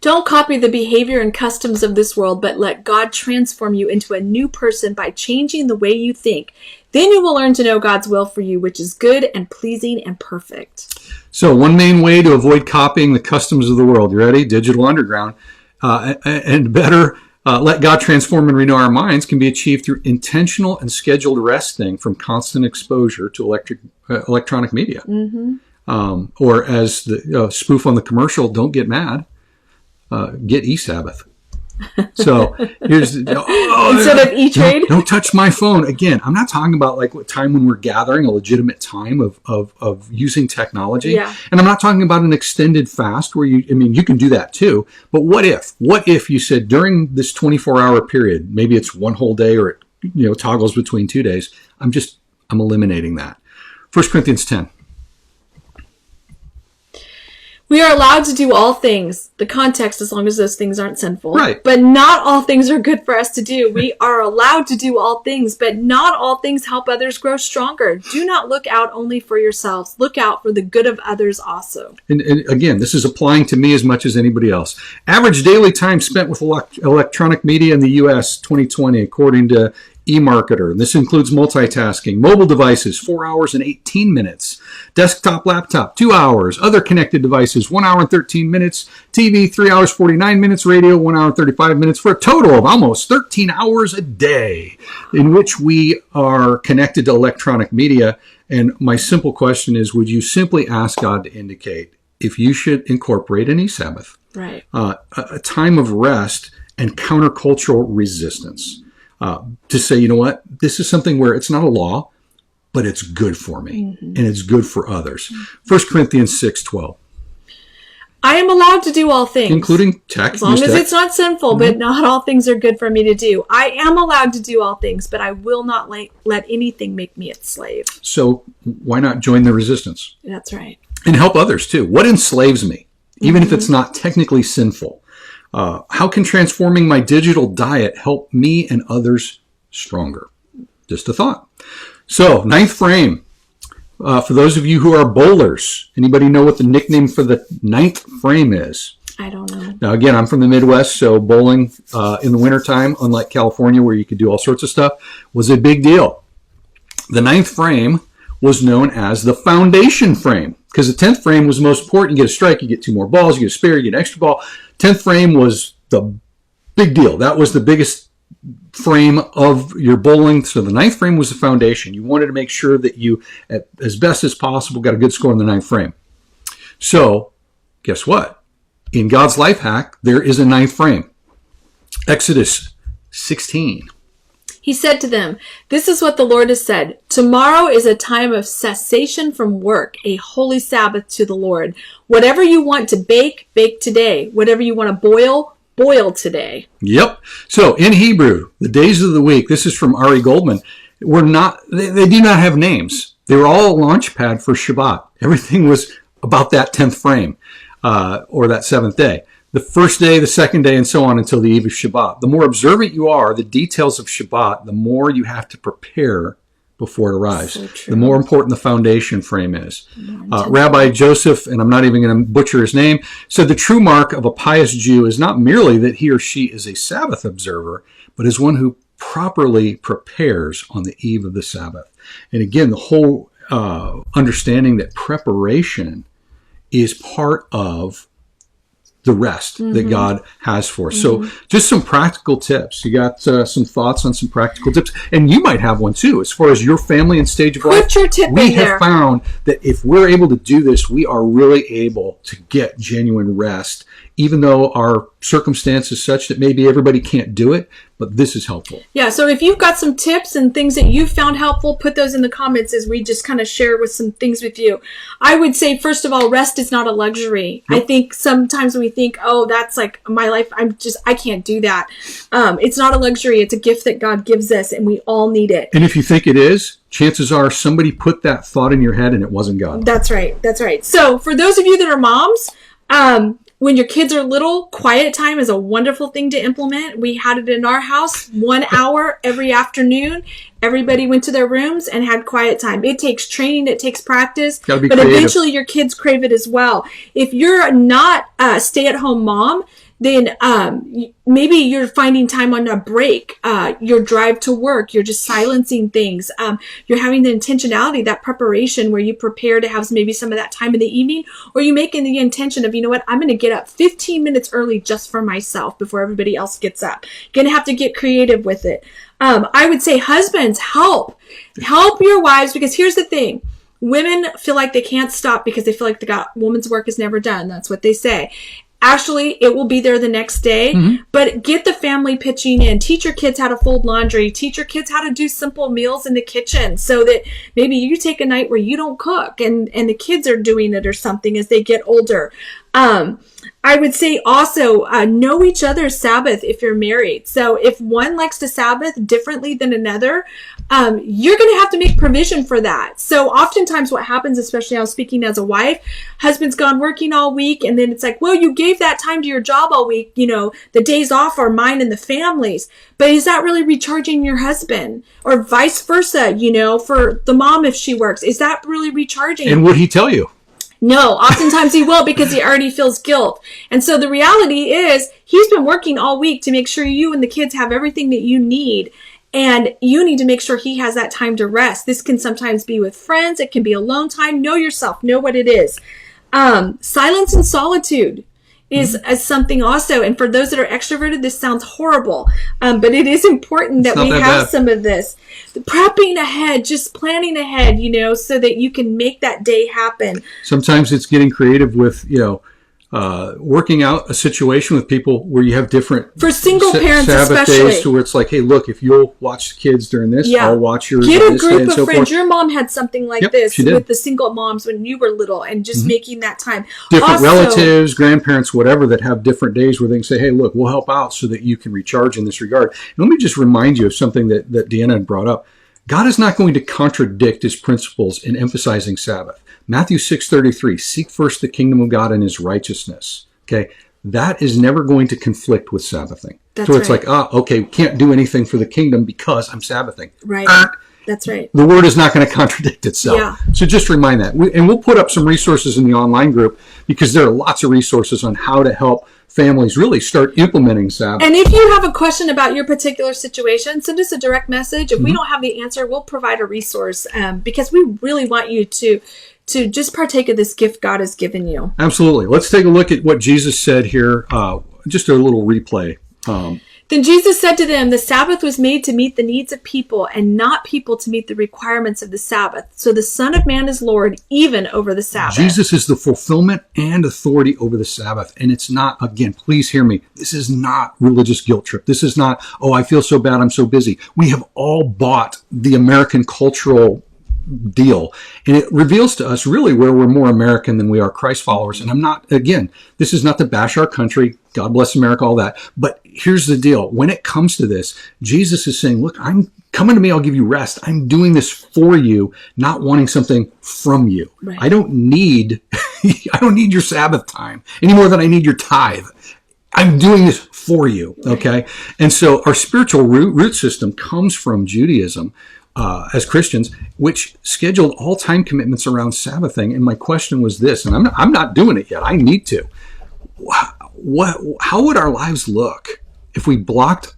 Don't copy the behavior and customs of this world, but let God transform you into a new person by changing the way you think. Then you will learn to know God's will for you, which is good and pleasing and perfect. So one main way to avoid copying the customs of the world, you ready? Digital underground, and better let God transform and renew our minds can be achieved through intentional and scheduled resting from constant exposure to electronic media. Or as the spoof on the commercial, don't get mad. Get e-Sabbath. So here's instead of E-Trade. Don't touch my phone. Again, I'm not talking about like what time when we're gathering, a legitimate time of using technology. Yeah. And I'm not talking about an extended fast where you can do that too. But what if you said during this 24-hour period, maybe it's one whole day or it toggles between 2 days. I'm eliminating that. 1 Corinthians 10. We are allowed to do all things, the context, as long as those things aren't sinful. Right. But not all things are good for us to do. We are allowed to do all things, but not all things help others grow stronger. Do not look out only for yourselves. Look out for the good of others also. And again, this is applying to me as much as anybody else. Average daily time spent with electronic media in the U.S. 2020, according to eMarketer. This includes multitasking, mobile devices, 4 hours and 18 minutes, desktop, laptop, 2 hours, other connected devices, 1 hour and 13 minutes, TV, 3 hours, 49 minutes, radio, 1 hour and 35 minutes, for a total of almost 13 hours a day in which we are connected to electronic media. And my simple question is, would you simply ask God to indicate if you should incorporate an e-Sabbath? Right. A time of rest and countercultural resistance. To say, you know what, this is something where it's not a law, but it's good for me, and it's good for others. 1 Corinthians 6:12. I am allowed to do all things. Including tech. As long as it's not sinful, but not all things are good for me to do. I am allowed to do all things, but I will not let anything make me its slave. So why not join the resistance? That's right. And help others too. What enslaves me? even if it's not technically sinful. How can transforming my digital diet help me and others stronger? Just a thought. So, ninth frame. For those of you who are bowlers, anybody know what the nickname for the ninth frame is? I don't know. Now, again, I'm from the Midwest, so bowling in the wintertime, unlike California where you could do all sorts of stuff, was a big deal. The ninth frame was known as the foundation frame because the 10th frame was the most important. You get a strike, you get 2 more balls, you get a spare, you get an extra ball. 10th frame was the big deal. That was the biggest frame of your bowling. So the ninth frame was the foundation. You wanted to make sure that you, as best as possible, got a good score in the ninth frame. So guess what? In God's life hack, there is a ninth frame. Exodus 16. He said to them, "This is what the Lord has said. Tomorrow is a time of cessation from work, a holy Sabbath to the Lord. Whatever you want to bake, bake today. Whatever you want to boil, boil today." Yep. So in Hebrew, the days of the week, this is from Ari Goldman, they do not have names. They were all a launch pad for Shabbat. Everything was about that 10th frame, or that 7th day. The first day, the second day, and so on until the eve of Shabbat. The more observant you are, the details of Shabbat, the more you have to prepare before it arrives. So the more important the foundation frame is. Rabbi Joseph, and I'm not even going to butcher his name, said the true mark of a pious Jew is not merely that he or she is a Sabbath observer, but is one who properly prepares on the eve of the Sabbath. And again, the whole understanding that preparation is part of the rest that God has for us. So just some practical tips. You got some thoughts on some practical tips? And you might have one too, as far as your family and stage of life. Put your tip we in have there. found that if we're able to do this, we are really able to get genuine rest, even though our circumstance is such that maybe everybody can't do it, but this is helpful. Yeah, so if you've got some tips and things that you found helpful, put those in the comments as we just kind of share with some things with you. I would say, first of all, rest is not a luxury. Nope. I think sometimes we think, oh, that's like my life. I can't do that. It's not a luxury. It's a gift that God gives us, and we all need it. And if you think it is, chances are somebody put that thought in your head and it wasn't God. That's right. That's right. So for those of you that are moms, when your kids are little, quiet time is a wonderful thing to implement. We had it in our house, 1 hour every afternoon. Everybody went to their rooms and had quiet time. It takes training, it takes practice, but creative. Eventually your kids crave it as well. If you're not a stay-at-home mom, then maybe you're finding time on a break, your drive to work, you're just silencing things. You're having the intentionality, that preparation where you prepare to have maybe some of that time in the evening, or you making the intention of, you know what, I'm going to get up 15 minutes early just for myself before everybody else gets up. Going to have to get creative with it. I would say husbands, help your wives, because here's the thing. Women feel like they can't stop because they feel like woman's work is never done. That's what they say. Actually, it will be there the next day, but get the family pitching in. Teach your kids how to fold laundry. Teach your kids how to do simple meals in the kitchen so that maybe you take a night where you don't cook and the kids are doing it or something as they get older. I would say also know each other's Sabbath if you're married. So if one likes to Sabbath differently than another, you're going to have to make provision for that. So oftentimes what happens, especially I was speaking as a wife, husband's gone working all week, and then it's like, well, you gave that time to your job all week. You know, the days off are mine and the family's. But is that really recharging your husband? Or vice versa, you know, for the mom if she works. Is that really recharging? And would he tell you? No, oftentimes he will because he already feels guilt. And so the reality is he's been working all week to make sure you and the kids have everything that you need. And you need to make sure he has that time to rest. This can sometimes be with friends. It can be alone time. Know yourself. Know what it is. Silence and solitude is something also. And for those that are extroverted, this sounds horrible. But it is important that we have some of this. The prepping ahead, just planning ahead, you know, so that you can make that day happen. Sometimes it's getting creative with, you know, working out a situation with people where you have different for single parents Sabbath especially days to where it's like, hey, look, if you'll watch the kids during this, I'll watch yours. Get a this group day and of so friends. forth. Your mom had something like this with the single moms when you were little, and just making that time. Different relatives, grandparents, whatever, that have different days where they can say, hey, look, we'll help out so that you can recharge in this regard. And let me just remind you of something that Deanna had brought up. God is not going to contradict his principles in emphasizing Sabbath. Matthew 6:33, seek first the kingdom of God and his righteousness. Okay, that is never going to conflict with Sabbathing. That's so it's right. like, okay, we can't do anything for the kingdom because I'm Sabbathing. Right. That's right. The word is not going to contradict itself. Yeah. So just remind that. And we'll put up some resources in the online group because there are lots of resources on how to help families really start implementing Sabbath. And if you have a question about your particular situation, send us a direct message. If we don't have the answer, we'll provide a resource because we really want you to just partake of this gift God has given you. Absolutely. Let's take a look at what Jesus said here. Just a little replay. Then Jesus said to them, the Sabbath was made to meet the needs of people and not people to meet the requirements of the Sabbath. So the Son of Man is Lord even over the Sabbath. Jesus is the fulfillment and authority over the Sabbath. And it's not, again, please hear me. This is not religious guilt trip. This is not, oh, I feel so bad, I'm so busy. We have all bought the American cultural deal. And it reveals to us really where we're more American than we are Christ followers. And I'm not, again, this is not to bash our country. God bless America, all that. But here's the deal. When it comes to this, Jesus is saying, look, I'm coming to me. I'll give you rest. I'm doing this for you, not wanting something from you. Right. I don't need your Sabbath time any more than I need your tithe. I'm doing this for you. Okay. And so our spiritual root system comes from Judaism. As Christians, which scheduled all time commitments around Sabbathing. And my question was this, and I'm not doing it yet. I need to. How would our lives look if we blocked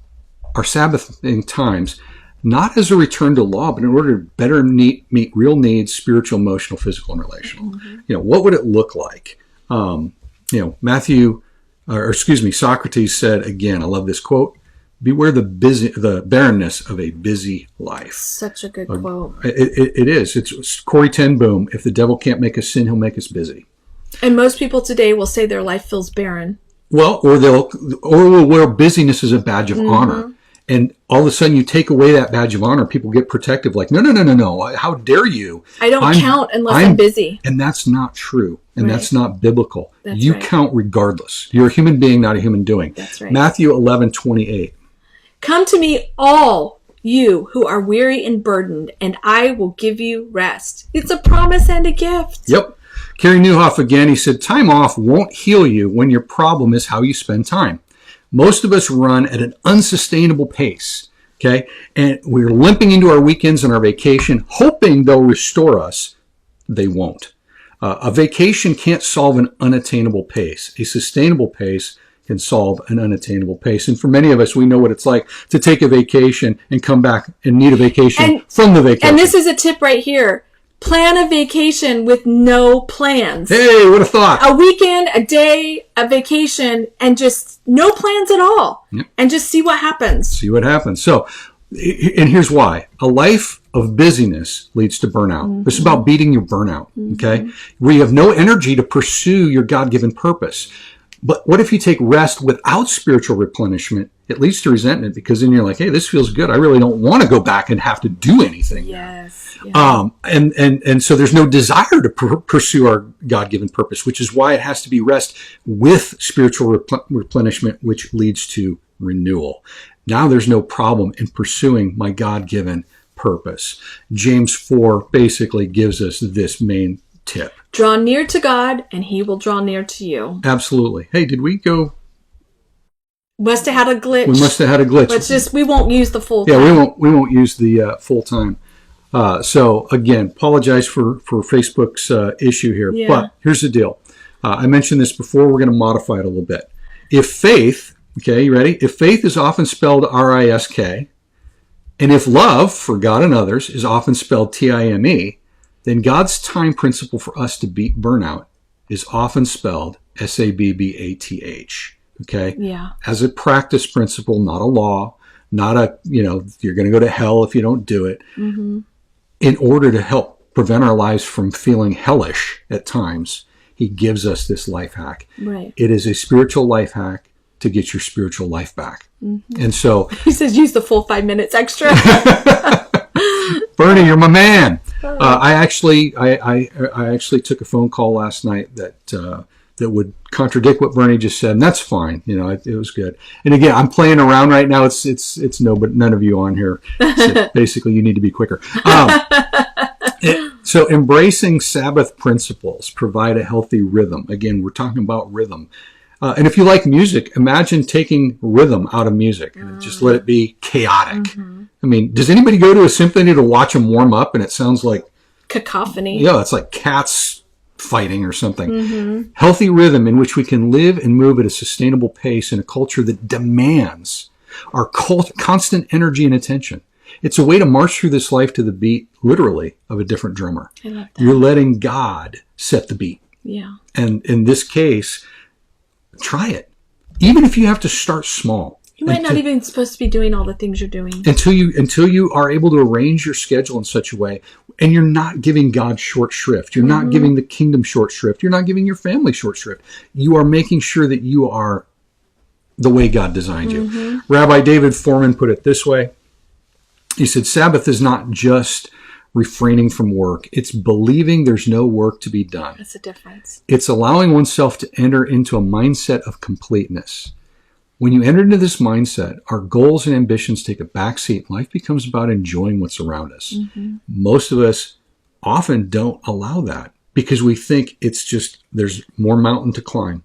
our Sabbathing times, not as a return to law, but in order to better meet real needs, spiritual, emotional, physical, and relational? Mm-hmm. What would it look like? Socrates said, again, I love this quote, beware the barrenness of a busy life. Such a good quote. It is. It's Corrie ten Boom. If the devil can't make us sin, he'll make us busy. And most people today will say their life feels barren. Well, or will wear busyness as a badge of honor. And all of a sudden you take away that badge of honor, people get protective, like, no. How dare you? I don't count unless I'm busy. And that's not true. And that's not biblical. You count regardless. You're a human being, not a human doing. That's right. Matthew 11:28. Come to me, all you who are weary and burdened, and I will give you rest. It's a promise and a gift. Yep. Kerry Newhoff again, he said, time off won't heal you when your problem is how you spend time. Most of us run at an unsustainable pace, okay? And we're limping into our weekends and our vacation, hoping they'll restore us. They won't. A vacation can't solve an unattainable pace. A sustainable pace can solve an unattainable pace. And for many of us, we know what it's like to take a vacation and come back and need a vacation from the vacation. And this is a tip right here. Plan a vacation with no plans. Hey, what a thought. A weekend, a day, a vacation, and just no plans at all. Yep. And just see what happens. See what happens. So, and here's why. A life of busyness leads to burnout. Mm-hmm. This is about beating your burnout, okay? Where you have no energy to pursue your God-given purpose. But what if you take rest without spiritual replenishment? It leads to resentment because then you're like, hey, this feels good. I really don't want to go back and have to do anything. Yes. Yeah. And so there's no desire to pursue our God-given purpose, which is why it has to be rest with spiritual replenishment, which leads to renewal. Now there's no problem in pursuing my God-given purpose. James 4 basically gives us this main tip. Draw near to God, and he will draw near to you. Absolutely. Hey, did we go? Must have had a glitch. We must have had a glitch. We won't use the full time. Yeah, we won't use the full time. So again, apologize for Facebook's issue here. Yeah. But here's the deal. I mentioned this before. We're going to modify it a little bit. If faith, okay, you ready? If faith is often spelled R-I-S-K, and if love for God and others is often spelled T-I-M-E, then God's time principle for us to beat burnout is often spelled S-A-B-B-A-T-H. Okay? Yeah. As a practice principle, not a law, not a, you're going to go to hell if you don't do it. Mm-hmm. In order to help prevent our lives from feeling hellish at times, he gives us this life hack. Right. It is a spiritual life hack to get your spiritual life back. Mm-hmm. And so he says, use the full 5 minutes extra. Bernie, you're my man. I actually took a phone call last night that would contradict what Bernie just said, and that's fine. It was good. And again, I'm playing around right now. It's no, but none of you on here. So basically, you need to be quicker. So embracing Sabbath principles provide a healthy rhythm. Again, we're talking about rhythm. And if you like music, imagine taking rhythm out of music and just let it be chaotic. Mm-hmm. I mean, does anybody go to a symphony to watch them warm up and it sounds like cacophony? Yeah, it's like cats fighting or something. Mm-hmm. Healthy rhythm in which we can live and move at a sustainable pace in a culture that demands our constant energy and attention. It's a way to march through this life to the beat, literally, of a different drummer. I love that. You're letting God set the beat. Yeah. And in this case, try it. Even if you have to start small. You might not even supposed to be doing all the things you're doing. Until you are able to arrange your schedule in such a way, and you're not giving God short shrift. You're not giving the kingdom short shrift. You're not giving your family short shrift. You are making sure that you are the way God designed you. Rabbi David Foreman put it this way. He said, Sabbath is not just refraining from work. It's believing there's no work to be done. That's the difference. It's allowing oneself to enter into a mindset of completeness. When you enter into this mindset, our goals and ambitions take a backseat. Life becomes about enjoying what's around us. Mm-hmm. Most of us often don't allow that because we think it's just there's more mountain to climb.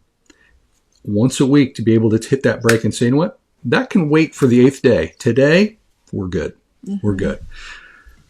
Once a week to be able to hit that break and say, you know what? That can wait for the 8th day. Today, we're good. We're good.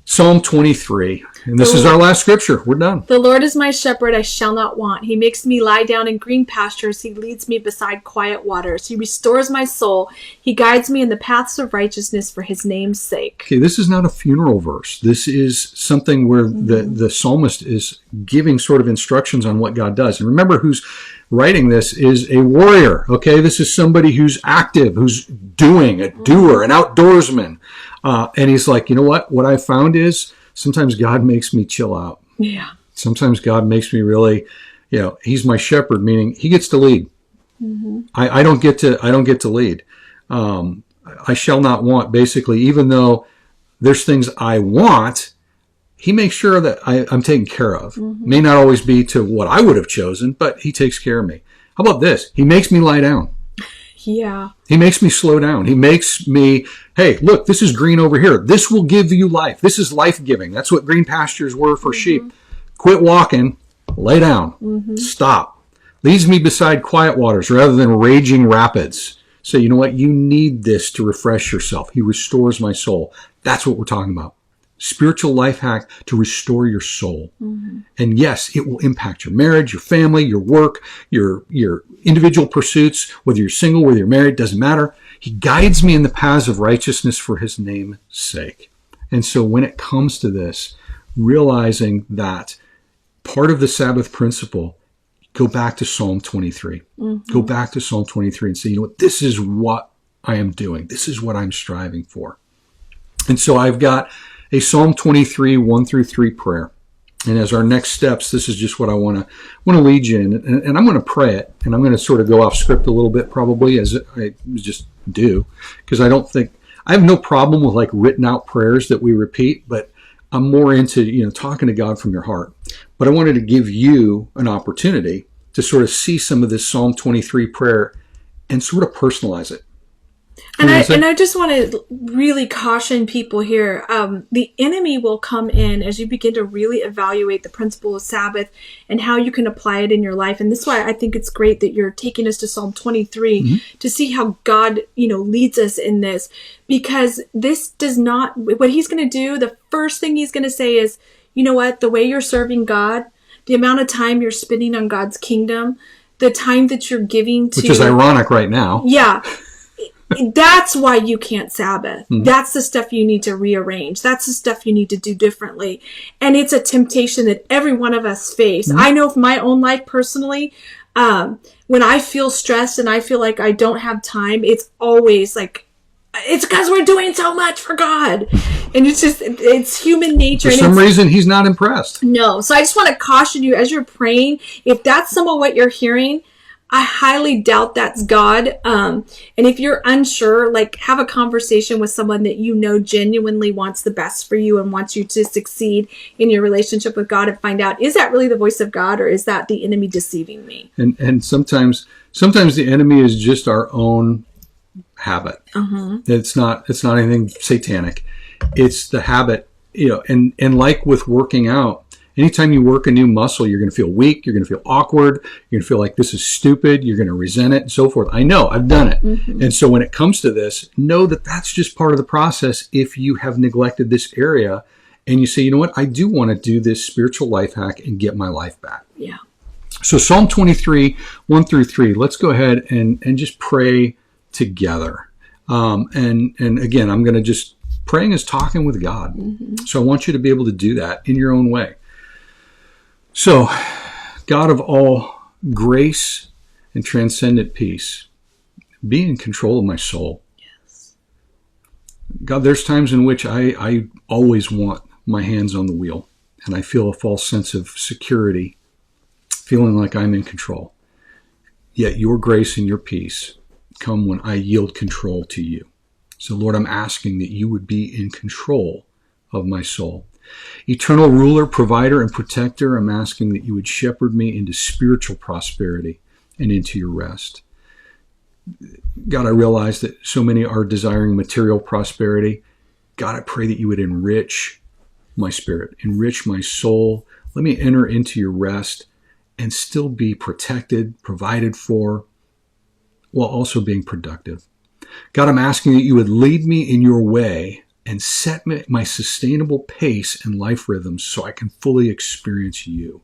Psalm 23. And this is our last scripture. We're done. The Lord is my shepherd, I shall not want. He makes me lie down in green pastures. He leads me beside quiet waters. He restores my soul. He guides me in the paths of righteousness for his name's sake. Okay, this is not a funeral verse. This is something where the psalmist is giving sort of instructions on what God does. And remember, who's writing this is a warrior. Okay, this is somebody who's active, who's doing, a doer, an outdoorsman. And he's like, you know what? What I found is sometimes God makes me chill out. Yeah. Sometimes God makes me really, he's my shepherd, meaning he gets to lead. Mm-hmm. I don't get to lead. I shall not want, basically, even though there's things I want, he makes sure that I'm taken care of. Mm-hmm. May not always be to what I would have chosen, but he takes care of me. How about this? He makes me lie down. Yeah. He makes me slow down. He makes me, hey, look, this is green over here. This will give you life. This is life-giving. That's what green pastures were for sheep. Quit walking. Lay down. Stop. Leads me beside quiet waters rather than raging rapids. Say, you know what? You need this to refresh yourself. He restores my soul. That's what we're talking about. Spiritual life hack to restore your soul. Mm-hmm. And yes, it will impact your marriage, your family, your work, your individual pursuits, whether you're single, whether you're married, doesn't matter. He guides me in the paths of righteousness for his name's sake. And so when it comes to this, realizing that part of the Sabbath principle, go back to Psalm 23. Mm-hmm. Go back to Psalm 23 and say, you know what, this is what I am doing. This is what I'm striving for. And so I've got a Psalm 23, 1-3 prayer. And as our next steps, this is just what I want to lead you in. And I'm going to pray it. And I'm going to sort of go off script a little bit probably, as I just do. Because I have no problem with like written out prayers that we repeat. But I'm more into, talking to God from your heart. But I wanted to give you an opportunity to sort of see some of this Psalm 23 prayer and sort of personalize it. And I just want to really caution people here. The enemy will come in as you begin to really evaluate the principle of Sabbath and how you can apply it in your life. And this is why I think it's great that you're taking us to Psalm 23 to see how God, leads us in this. Because this does not, what he's going to do, the first thing he's going to say is, you know what, the way you're serving God, the amount of time you're spending on God's kingdom, the time that you're giving to... Which is ironic right now. Yeah. That's why you can't Sabbath. Mm-hmm. That's the stuff you need to rearrange. That's the stuff you need to do differently. And it's a temptation that every one of us face. Mm-hmm. I know for my own life personally, when I feel stressed and I feel like I don't have time, it's always like, it's because we're doing so much for God. And it's human nature. For some reason, he's not impressed. No. So I just want to caution you as you're praying, if that's some of what you're hearing, I highly doubt that's God. And if you're unsure, like, have a conversation with someone that you know genuinely wants the best for you and wants you to succeed in your relationship with God, and find out, is that really the voice of God, or is that the enemy deceiving me? And sometimes the enemy is just our own habit. It's not anything satanic. It's the habit, and like with working out, anytime you work a new muscle, you're going to feel weak. You're going to feel awkward. You're going to feel like this is stupid. You're going to resent it and so forth. I know, I've done it. And so when it comes to this, know that that's just part of the process. If you have neglected this area and you say, you know what, I do want to do this spiritual life hack and get my life back. Yeah. So Psalm 23, 1 through 3, let's go ahead and just pray together. And again, I'm going to just, praying is talking with God. So I want you to be able to do that in your own way. So, God of all grace and transcendent peace, be in control of my soul. Yes. God, there's times in which I always want my hands on the wheel, and I feel a false sense of security, feeling like I'm in control. Yet your grace and your peace come when I yield control to you. So, Lord, I'm asking that you would be in control of my soul. Eternal ruler, provider, and protector, I'm asking that you would shepherd me into spiritual prosperity and into your rest. God, I realize that so many are desiring material prosperity. God, I pray that you would enrich my spirit, enrich my soul. Let me enter into your rest and still be protected, provided for, while also being productive. God, I'm asking that you would lead me in your way and set my sustainable pace and life rhythms so I can fully experience you.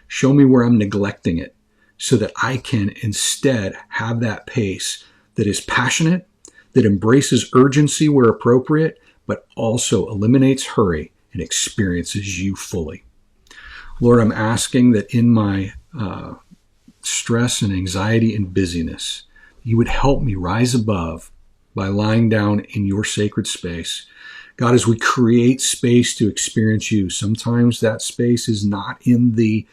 Show me where I'm neglecting it so that I can instead have that pace that is passionate, that embraces urgency where appropriate, but also eliminates hurry and experiences you fully. Lord, I'm asking that in my stress and anxiety and busyness, you would help me rise above by lying down in your sacred space. God, as we create space to experience you, sometimes that space is not in the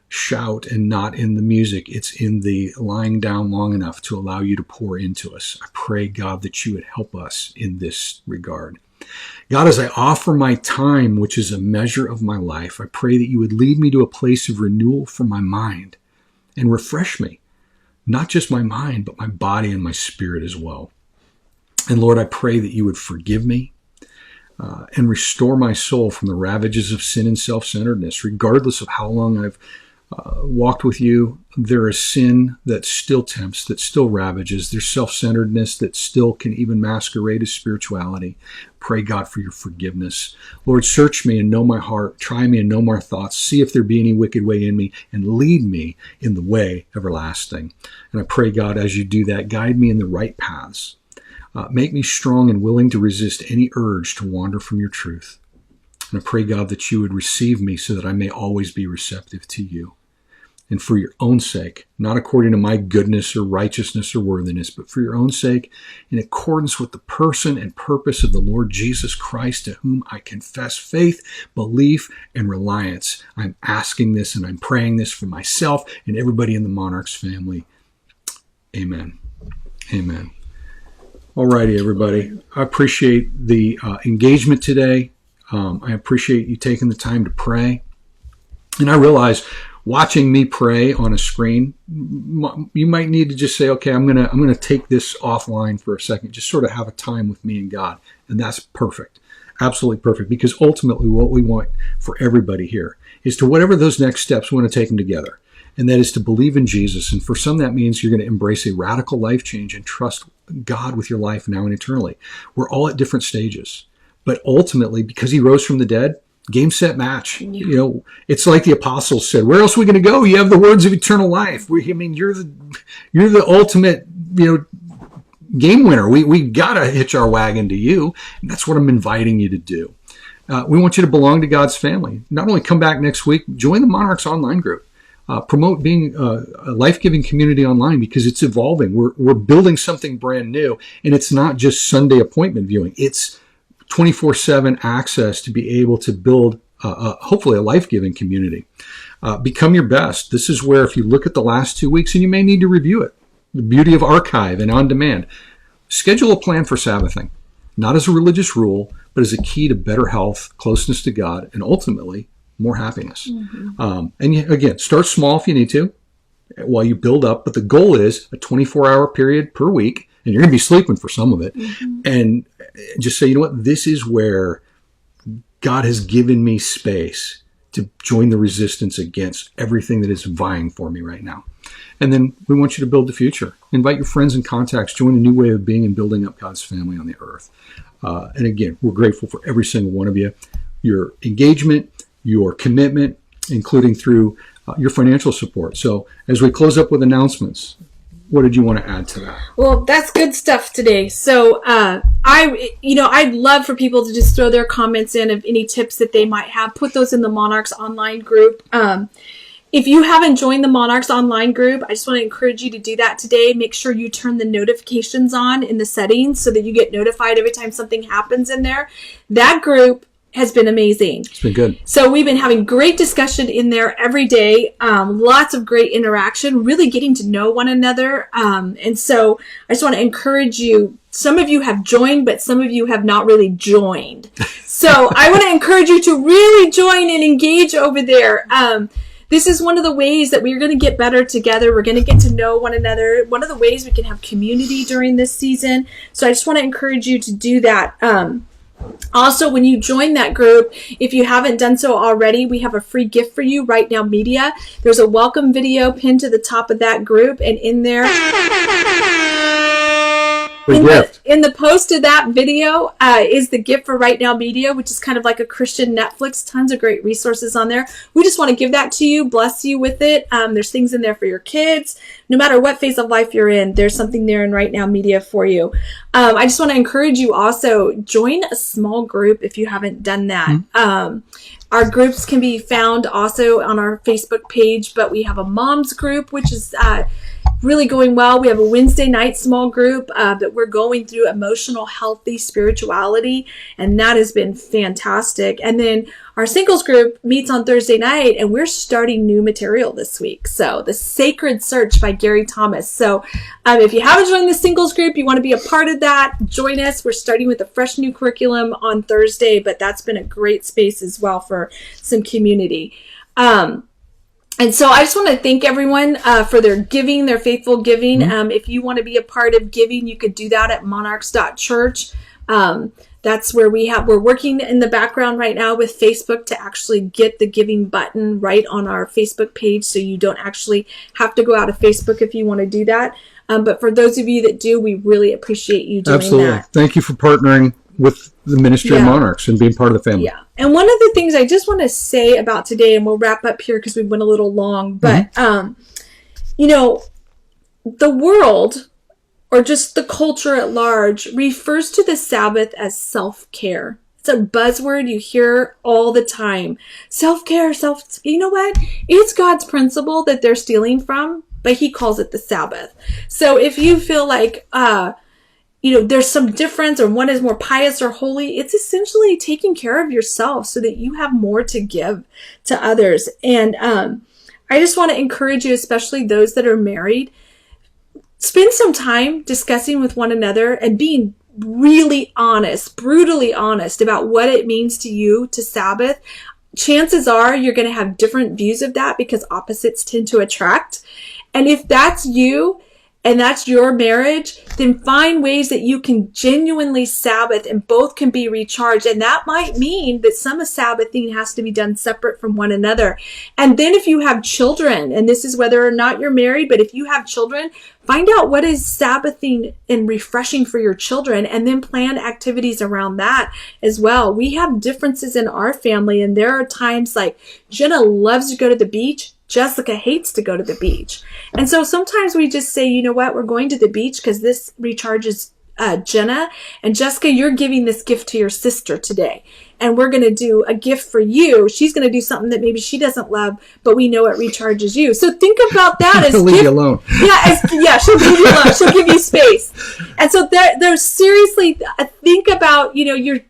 shout and not in the music. It's in the lying down long enough to allow you to pour into us. I pray, God, that you would help us in this regard. God, as I offer my time, which is a measure of my life, I pray that you would lead me to a place of renewal for my mind and refresh me, not just my mind, but my body and my spirit as well. And Lord, I pray that you would forgive me and restore my soul from the ravages of sin and self-centeredness. Regardless of how long I've walked with you, there is sin that still tempts, that still ravages. There's self-centeredness that still can even masquerade as spirituality. Pray, God, for your forgiveness. Lord, search me and know my heart. Try me and know my thoughts. See if there be any wicked way in me, and lead me in the way everlasting. And I pray, God, as you do that, guide me in the right paths. Make me strong and willing to resist any urge to wander from your truth. And I pray, God, that you would receive me so that I may always be receptive to you. And for your own sake, not according to my goodness or righteousness or worthiness, but for your own sake, in accordance with the person and purpose of the Lord Jesus Christ, to whom I confess faith, belief, and reliance. I'm asking this and I'm praying this for myself and everybody in the Monarchs family. Amen. Amen. Alrighty, everybody. I appreciate the engagement today. I appreciate you taking the time to pray. And I realize watching me pray on a screen, you might need to just say, okay, I'm gonna take this offline for a second, just sort of have a time with me and God. And that's perfect. Absolutely perfect. Because ultimately what we want for everybody here is to whatever those next steps, we want to take them together. And that is to believe in Jesus. And for some, that means you're going to embrace a radical life change and trust God with your life now and eternally. We're all at different stages. But ultimately, because he rose from the dead, game, set, match. Yeah. It's like the apostles said, where else are we going to go? You have the words of eternal life. You're the ultimate, game winner. We got to hitch our wagon to you. And that's what I'm inviting you to do. We want you to belong to God's family. Not only come back next week, join the Monarchs online group. Promote being a life-giving community online, because it's evolving. We're building something brand new, and it's not just Sunday appointment viewing. It's 24/7 access to be able to build hopefully a life-giving community. Become your best. This is where if you look at the last 2 weeks, and you may need to review it, the beauty of archive and on demand, schedule a plan for Sabbathing, not as a religious rule, but as a key to better health, closeness to God, and ultimately more happiness. Again, start small if you need to while you build up, but the goal is a 24-hour period per week, and you're going to be sleeping for some of it, and just say, you know what, this is where God has given me space to join the resistance against everything that is vying for me right now. And then we want you to build the future. Invite your friends and contacts, join a new way of being and building up God's family on the earth. And again, we're grateful for every single one of you, your engagement, your commitment, including through your financial support. So as we close up with announcements, what did you want to add to that? Well, that's good stuff today. So I'd love for people to just throw their comments in of any tips that they might have. Put those in the Monarchs online group. If you haven't joined the Monarchs online group, I just want to encourage you to do that today. Make sure you turn the notifications on in the settings so that you get notified every time something happens in there. That group has been amazing. It's been good. So we've been having great discussion in there every day. Lots of great interaction, really getting to know one another. And so I just want to encourage you. Some of you have joined, but some of you have not really joined. So I want to encourage you to really join and engage over there. This is one of the ways that we're going to get better together. We're going to get to know one another. One of the ways we can have community during this season. So I just want to encourage you to do that. Also, when you join that group, if you haven't done so already, we have a free gift for you, Right Now Media. There's a welcome video pinned to the top of that group, and in there, in the post of that video is the gift for Right Now Media, which is kind of like a Christian Netflix. Tons of great resources on there. We just want to give that to you, bless you with it. There's things in there for your kids. No matter what phase of life you're in, there's something there in Right Now Media for you. I just want to encourage you also, join a small group if you haven't done that. Our groups can be found also on our Facebook page, but we have a mom's group, which is really going well. We have a Wednesday night small group that we're going through emotional, healthy spirituality, and that has been fantastic. And then our singles group meets on Thursday night, and we're starting new material this week. So The Sacred Search by Gary Thomas. So if you haven't joined the singles group, you want to be a part of that, join us. We're starting with a fresh new curriculum on Thursday, but that's been a great space as well for some community. And so I just want to thank everyone for their giving, their faithful giving. If you want to be a part of giving, you could do that at monarchs.church. That's where we're working in the background right now with Facebook to actually get the giving button right on our Facebook page, so you don't actually have to go out of Facebook if you want to do that. But for those of you that do, we really appreciate you doing that. Thank you for partnering with the Ministry of Monarchs and being part of the family. Yeah. And one of the things I just want to say about today, and we'll wrap up here because we went a little long, but, the world, or just the culture at large, refers to the Sabbath as self-care. It's a buzzword you hear all the time. Self-care, you know what? It's God's principle that they're stealing from, but he calls it the Sabbath. So if you feel like, there's some difference, or one is more pious or holy, it's essentially taking care of yourself so that you have more to give to others. And I just want to encourage you, especially those that are married, spend some time discussing with one another and being really honest, brutally honest about what it means to you to Sabbath. Chances are you're going to have different views of that because opposites tend to attract. And if that's you, and that's your marriage, then find ways that you can genuinely Sabbath and both can be recharged. And that might mean that some Sabbathing has to be done separate from one another. And then if you have children, and this is whether or not you're married, but if you have children, find out what is Sabbathing and refreshing for your children, and then plan activities around that as well. We have differences in our family, and there are times like Jenna loves to go to the beach. Jessica hates to go to the beach. And so sometimes we just say, you know what, we're going to the beach because this recharges Jenna. And Jessica, you're giving this gift to your sister today. And we're going to do a gift for you. She's going to do something that maybe she doesn't love, but we know it recharges you. So think about that as leave you alone. Yeah, she'll leave you alone. She'll give you space. And so there's seriously, think about,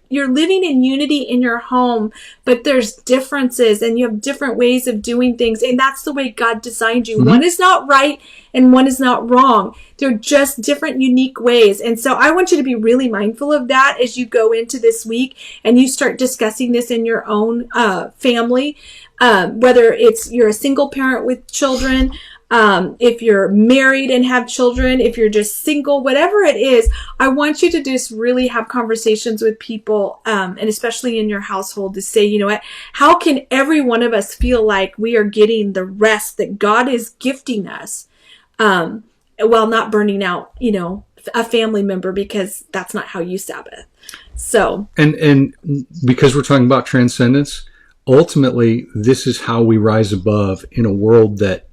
you're living in unity in your home, but there's differences and you have different ways of doing things. And that's the way God designed you. One is not right and one is not wrong. They're just different, unique ways. And so I want you to be really mindful of that as you go into this week and you start discussing this in your own family, whether you're a single parent with children, if you're married and have children, if you're just single, whatever it is, I want you to just really have conversations with people, and especially in your household, to say, you know what, how can every one of us feel like we are getting the rest that God is gifting us, while not burning out, a family member, because that's not how you Sabbath. So, and because we're talking about transcendence, ultimately, this is how we rise above in a world that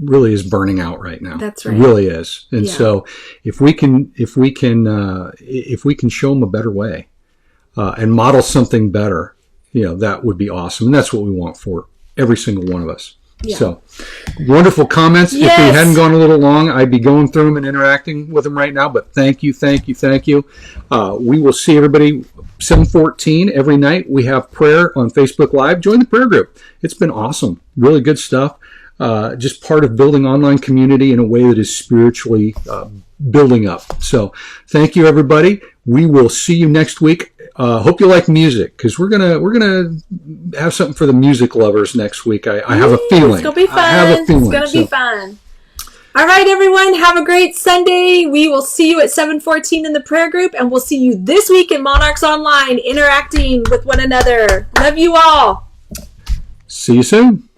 really is burning out right now. That's right. It really is. And so if we can show them a better way, and model something better, that would be awesome. And that's what we want for every single one of us. Yeah. So wonderful comments. Yes. If we hadn't gone a little long, I'd be going through them and interacting with them right now, but thank you. We will see everybody 7:14 every night. We have prayer on Facebook Live. Join the prayer group. It's been awesome. Really good stuff. Just part of building online community in a way that is spiritually building up. So thank you, everybody. We will see you next week. Hope you like music, because we're gonna have something for the music lovers next week. I have a feeling. It's gonna be fun. I have a feeling. It's gonna be fun. All right, everyone. Have a great Sunday. We will see you at 7:14 in the prayer group, and we'll see you this week in Monarchs Online, interacting with one another. Love you all. See you soon.